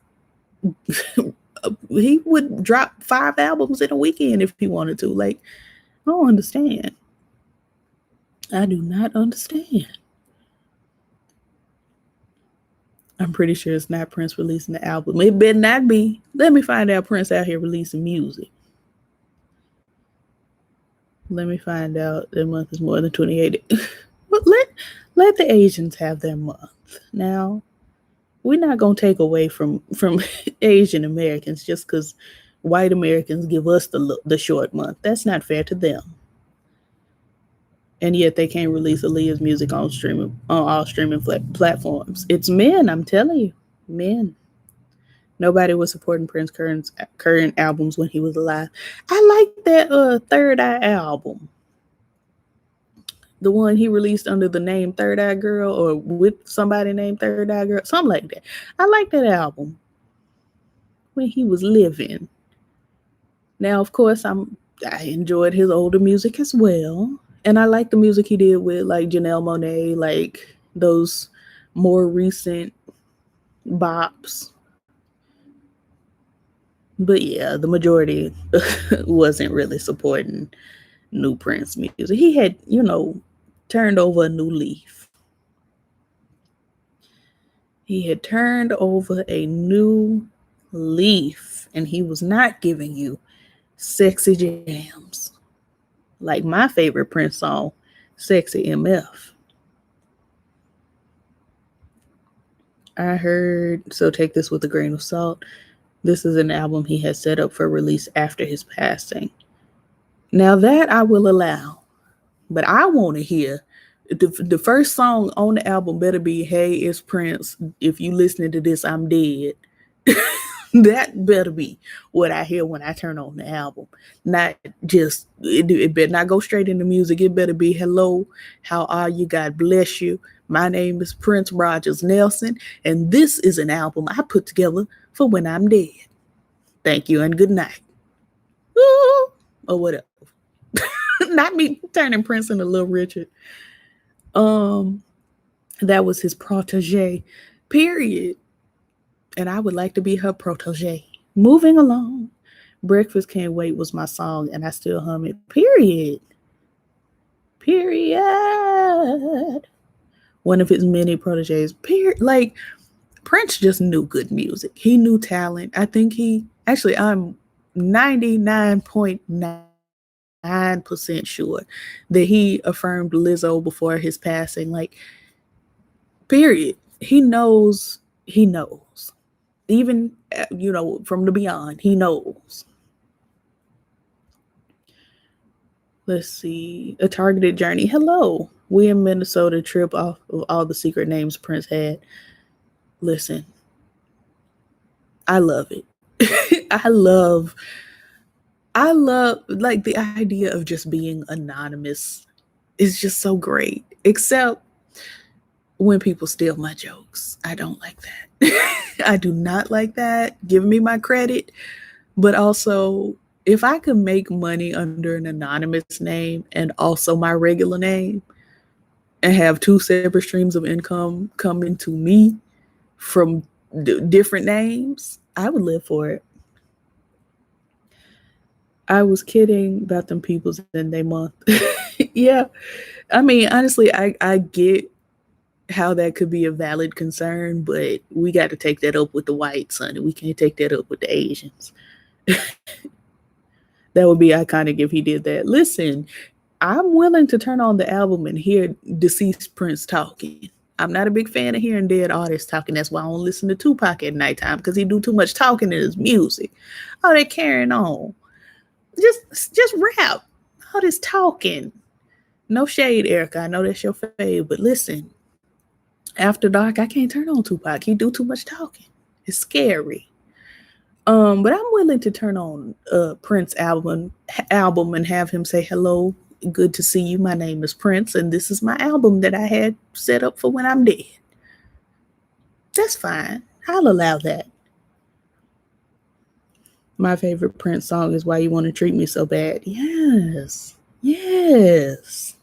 he would drop 5 albums in a weekend if he wanted to. Like, I don't understand. I do not understand. I'm pretty sure it's not Prince releasing the album. It better not be. Let me find out Prince out here releasing music. Let me find out their month is more than 28. But let the Asians have their month. Now, we're not gonna take away from Asian Americans just because white Americans give us the short month. That's not fair to them. And yet they can't release Aaliyah's music on all streaming platforms. It's men, I'm telling you, men. Nobody was supporting Prince's current albums when he was alive. I like that Third Eye album. The one he released under the name Third Eye Girl, or with somebody named Third Eye Girl, something like that. I like that album when he was living. Now, of course, I enjoyed his older music as well. And I like the music he did with like Janelle Monáe, like those more recent bops. But yeah, the majority wasn't really supporting new Prince music. He had, turned over a new leaf. He had turned over a new leaf, and he was not giving you sexy jams. Like my favorite Prince song, Sexy MF. I heard, so take this with a grain of salt. This is an album he had set up for release after his passing. Now that I will allow, but I want to hear the first song on the album better be "Hey, it's Prince. If you listening to this, I'm dead." That better be what I hear when I turn on the album. Not just, it better not go straight into music. It better be, "Hello, how are you? God bless you. My name is Prince Rogers Nelson, and this is an album I put together for when I'm dead. Thank you and good night." Ooh, or whatever. Not me turning Prince into Little Richard. That was his protege, period. And I would like to be her protege. Moving along. Breakfast Can't Wait was my song, and I still hum it. Period. One of his many proteges. Like, Prince just knew good music. He knew talent. I think I'm 99.9% sure that he affirmed Lizzo before his passing. Like, period. He knows. Even, from the beyond, he knows. Let's see. A Targeted Journey. Hello. We in Minnesota trip off of all the secret names Prince had. Listen. I love it. I love like the idea of just being anonymous is just so great. Except when people steal my jokes. I don't like that. I do not like that. Give me my credit. But also, if I could make money under an anonymous name and also my regular name and have 2 separate streams of income coming to me from different names, I would live for it. I was kidding about them people's in their month. Yeah. I mean, honestly, I get how that could be a valid concern, but we got to take that up with the whites, honey. We can't take that up with the Asians. That would be iconic if he did that. Listen, I'm willing to turn on the album and hear deceased Prince talking. I'm not a big fan of hearing dead artists talking. That's why I don't listen to Tupac at nighttime, because he do too much talking in his music. Oh, they're carrying on. Just rap. All this talking. No shade, Erica. I know that's your fave, but listen. After dark, I can't turn on Tupac. He do too much talking. It's scary. But I'm willing to turn on Prince album and have him say, "Hello, good to see you. My name is Prince, and this is my album that I had set up for when I'm dead." That's fine. I'll allow that. My favorite Prince song is Why You Want to Treat Me So Bad. Yes. Yes.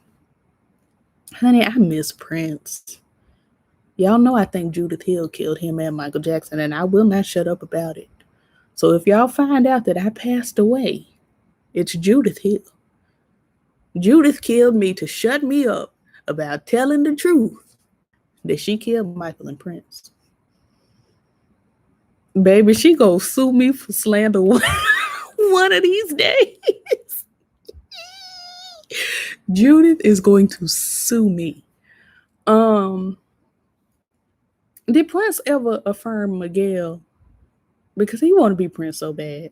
Honey, I miss Prince. Y'all know I think Judith Hill killed him and Michael Jackson, and I will not shut up about it. So if y'all find out that I passed away, it's Judith Hill. Judith killed me to shut me up about telling the truth that she killed Michael and Prince. Baby, she gonna sue me for slander one of these days. Judith is going to sue me. Did Prince ever affirm Miguel? Because he want to be Prince so bad.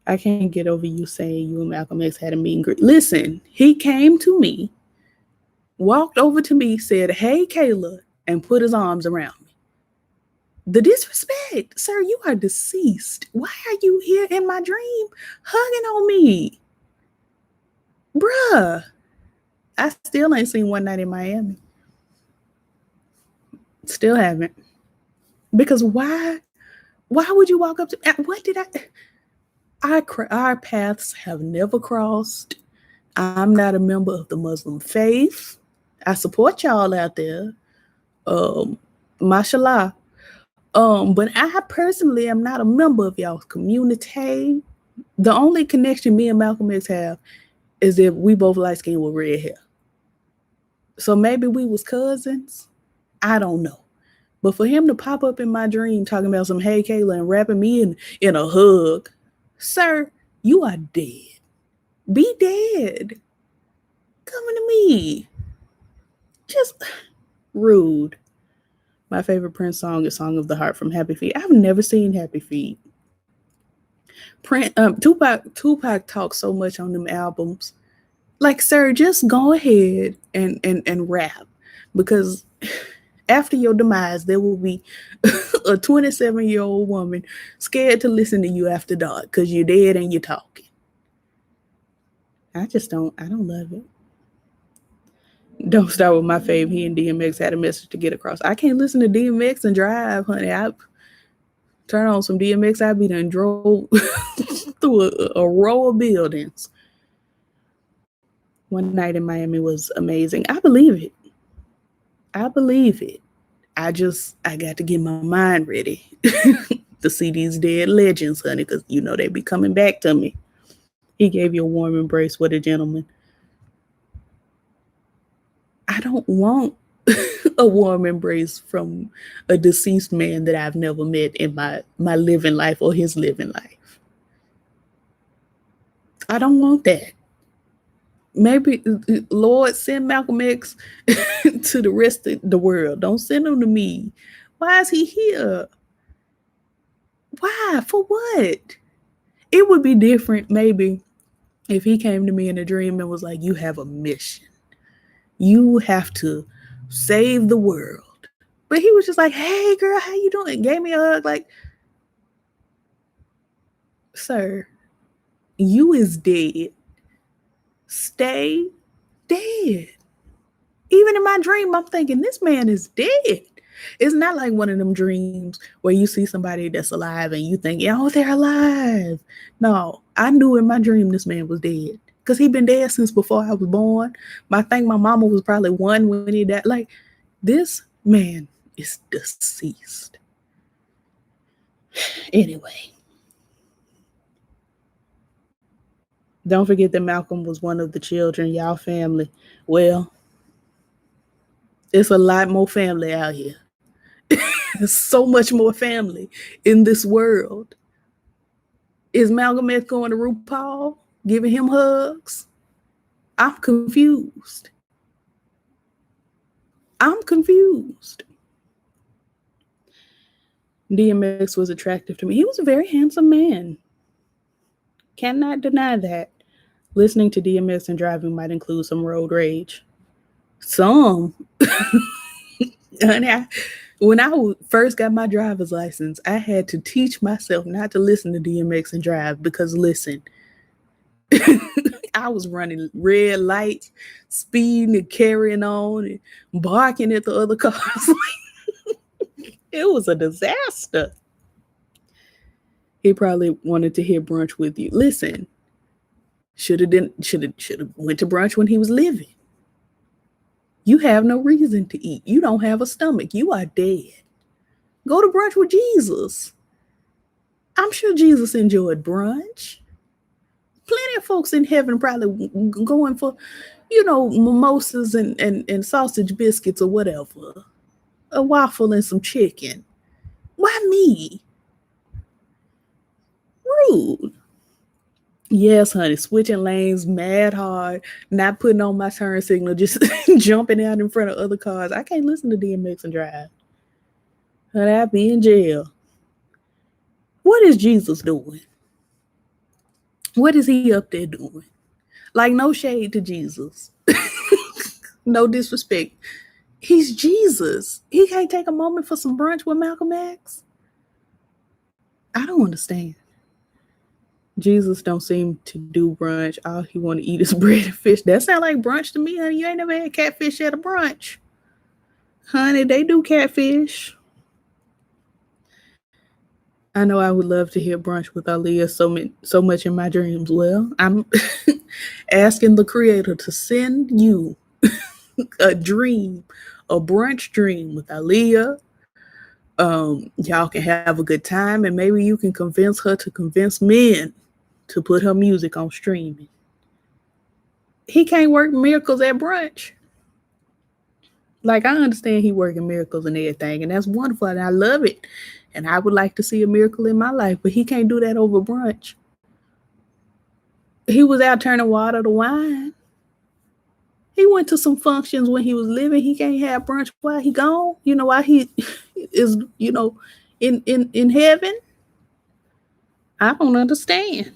I can't get over you saying you and Malcolm X had a meet and greet. Listen, he came to me, walked over to me, said, "Hey, Kayla," and put his arms around me. The disrespect. Sir, you are deceased. Why are you here in my dream hugging on me? Bruh. I still ain't seen One Night in Miami. Still haven't. Because why would you walk up to what did our paths have never crossed. I'm not a member of the Muslim faith. I support y'all out there. Mashallah. But I personally am not a member of y'all's community. The only connection me and Malcolm X have is that we both light skinned with red hair. So maybe we was cousins. I don't know. But for him to pop up in my dream talking about some "Hey Kayla" and wrapping me in a hug, sir, you are dead. Be dead. Coming to me. Just rude. My favorite Prince song is "Song of the Heart" from Happy Feet. I've never seen Happy Feet. Tupac talks so much on them albums. Like, sir, just go ahead and rap. Because after your demise, there will be a 27-year-old woman scared to listen to you after dark because you're dead and you're talking. I don't love it. Don't start with my fave. He and DMX had a message to get across. I can't listen to DMX and drive, honey. I turn on some DMX, I be done drove through a row of buildings. One Night in Miami was amazing. I believe it. I got to get my mind ready to see these dead legends, honey, because you know they be coming back to me. He gave you a warm embrace. What a gentleman. I don't want a warm embrace from a deceased man that I've never met in my living life or his living life. I don't want that. Maybe, Lord, send Malcolm X to the rest of the world. Don't send him to me. Why is he here? Why? For what? It would be different maybe if he came to me in a dream and was like, "You have a mission. You have to save the world." But he was just like, "Hey, girl, how you doing?" Gave me a hug. Like, sir, you is dead. Stay dead. Even in my dream, I'm thinking this man is dead. It's not like one of them dreams where you see somebody that's alive and you think, "Oh, they're alive." No, I knew in my dream this man was dead because he'd been dead since before I was born. I think my mama was probably 1 when he died. Like, this man is deceased. Anyway, don't forget that Malcolm was one of the children, y'all family. Well, it's a lot more family out here. There's so much more family in this world. Is Malcolm X going to RuPaul, giving him hugs? I'm confused. DMX was attractive to me. He was a very handsome man. Cannot deny that. Listening to DMX and driving might include some road rage. Some. When I first got my driver's license, I had to teach myself not to listen to DMX and drive because, listen, I was running red lights, speeding and carrying on and barking at the other cars. It was a disaster. He probably wanted to hit brunch with you. Listen, should have went to brunch when he was living. You have no reason to eat. You don't have a stomach. You are dead. Go to brunch with Jesus. I'm sure Jesus enjoyed brunch. Plenty of folks in heaven probably going for, mimosas and sausage biscuits or whatever. A waffle and some chicken. Why me? Rude. Yes, honey, switching lanes mad hard, not putting on my turn signal, just jumping out in front of other cars. I can't listen to DMX and drive. Honey, I'd be in jail. What is Jesus doing? What is he up there doing? Like, no shade to Jesus. No disrespect. He's Jesus. He can't take a moment for some brunch with Malcolm X. I don't understand. Jesus don't seem to do brunch. All he want to eat is bread and fish. That sound like brunch to me, honey. You ain't never had catfish at a brunch. Honey, they do catfish. I know I would love to hear brunch with Aaliyah so much in my dreams. Well, I'm asking the creator to send you a dream, a brunch dream with Aaliyah. Y'all can have a good time, and maybe you can convince her to convince men to put her music on streaming. He can't work miracles at brunch. Like, I understand he working miracles and everything, and that's wonderful, and I love it. And I would like to see a miracle in my life, but he can't do that over brunch. He was out turning water to wine. He went to some functions when he was living. He can't have brunch while he gone. You know why he is, in heaven? I don't understand.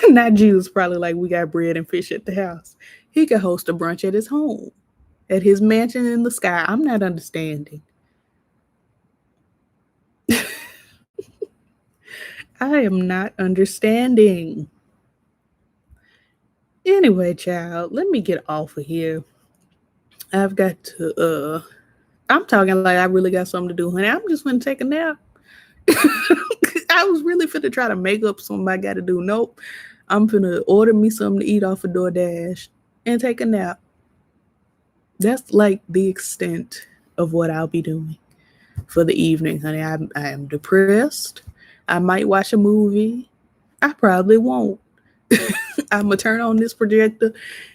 Not Jesus, probably like, we got bread and fish at the house. He could host a brunch at his home, at his mansion in the sky. I'm not understanding. I am not understanding. Anyway, child, let me get off of here. I've got to, I'm talking like I really got something to do, honey. I'm just going to take a nap. I was really finna try to make up something I got to do. Nope. I'm finna order me something to eat off of DoorDash and take a nap. That's like the extent of what I'll be doing for the evening, honey. I am depressed. I might watch a movie. I probably won't. I'm going to turn on this projector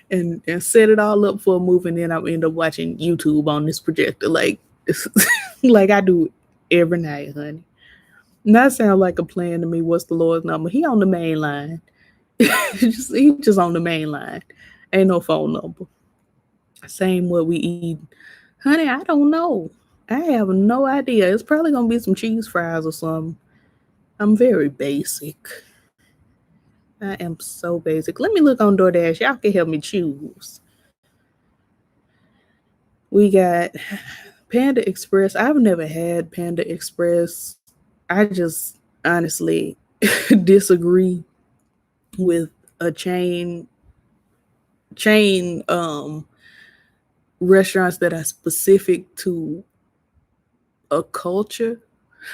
and set it all up for a movie, and then I'll end up watching YouTube on this projector like like I do every night, honey. And that sounds like a plan to me. What's the Lord's number? He on the main line. He just on the main line. Ain't no phone number. Same what we eat. Honey, I don't know. I have no idea. It's probably going to be some cheese fries or something. I'm very basic. I am so basic. Let me look on DoorDash. Y'all can help me choose. We got Panda Express. I've never had Panda Express. I just honestly disagree with a chain restaurants that are specific to a culture.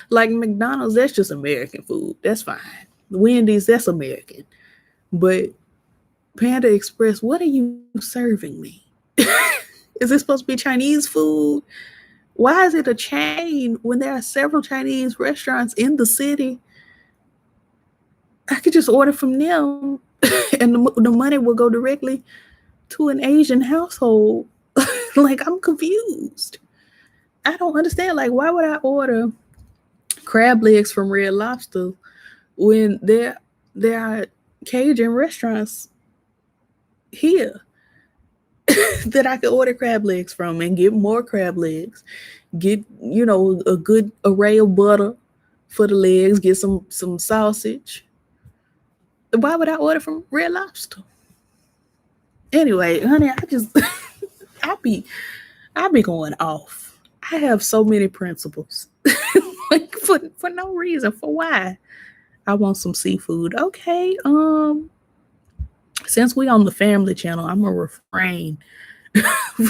Like McDonald's, that's just American food. That's fine. Wendy's, that's American. But Panda Express, what are you serving me? Is it supposed to be Chinese food? Why is it a chain when there are several Chinese restaurants in the city? I could just order from them and the money will go directly to an Asian household. Like, I'm confused. I don't understand. Like, why would I order crab legs from Red Lobster when there are Cajun restaurants here that I could order crab legs from and get more crab legs, get, a good array of butter for the legs, get some sausage. Why would I order from Red Lobster? Anyway, honey, I be going off. I have so many principles. Like, for no reason. For why? I want some seafood. Okay, since we on the family channel, I'm gonna refrain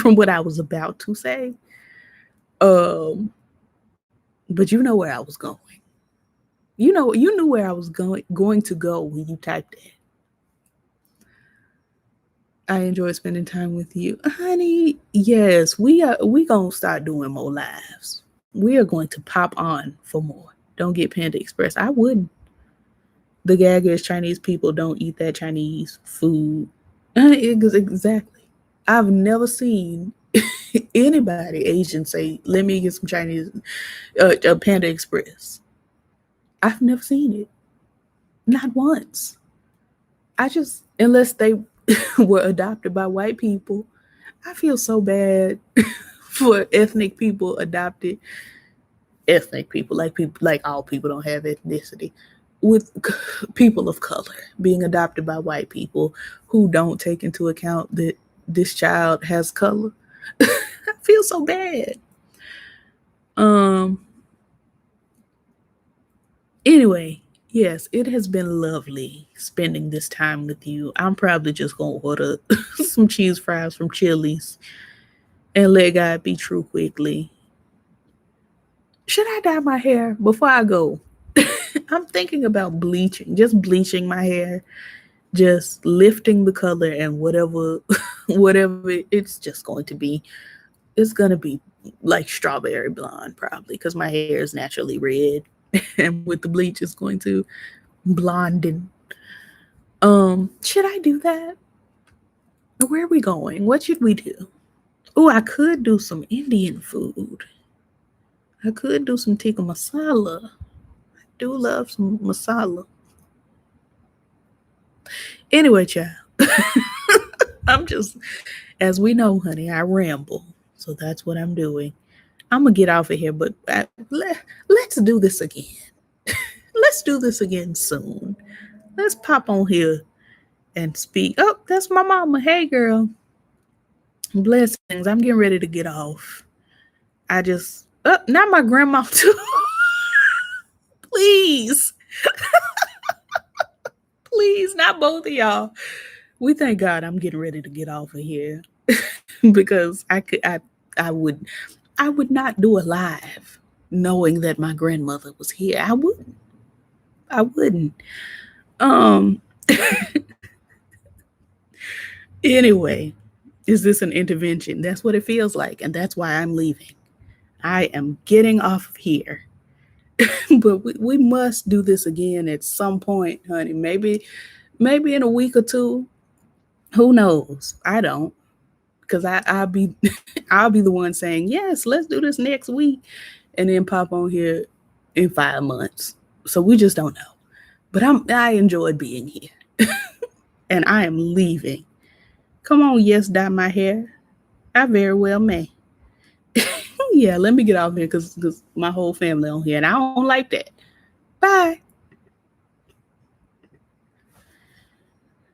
from what I was about to say. But you know where I was going. You knew where I was going to go when you typed it. I enjoy spending time with you, honey. Yes, we gonna start doing more lives. We are going to pop on for more. Don't get Panda Express. I wouldn't. The gag is Chinese people don't eat that Chinese food. Exactly. I've never seen anybody Asian say, "Let me get some Chinese Panda Express." I've never seen it. Not once. I just, unless they were adopted by white people. I feel so bad for ethnic people, like all people don't have ethnicity, with people of color being adopted by white people who don't take into account that this child has color. I feel so bad. Anyway, yes, it has been lovely spending this time with you. I'm probably just gonna order some cheese fries from Chili's and let God be true quickly. Should I dye my hair before I go? I'm thinking about just bleaching my hair, just lifting the color and whatever it's just going to be. It's going to be like strawberry blonde probably because my hair is naturally red and with the bleach it's going to blonden. Should I do that? Where are we going? What should we do? Oh, I could do some Indian food. I could do some tikka masala. I do love some masala. Anyway, child, I'm just, as we know, honey, I ramble. So that's what I'm doing. I'm going to get off of here, but let's do this again. Let's do this again soon. Let's pop on here and speak. Oh, that's my mama. Hey, girl. Blessings. I'm getting ready to get off. Not my grandma, too. Please. Please, not both of y'all. We thank God I'm getting ready to get off of here because I would not do a live knowing that my grandmother was here. I wouldn't. Um anyway, is this an intervention? That's what it feels like, and that's why I'm leaving. I am getting off of here. But we must do this again at some point, honey. Maybe in a week or two. Who knows? I don't. Because I'll be I'll be the one saying, yes, let's do this next week, and then pop on here in 5 months. So we just don't know. But I enjoyed being here. And I am leaving. Come on, yes, dye my hair. I very well may. Yeah, let me get off here because my whole family on here, and I don't like that. Bye.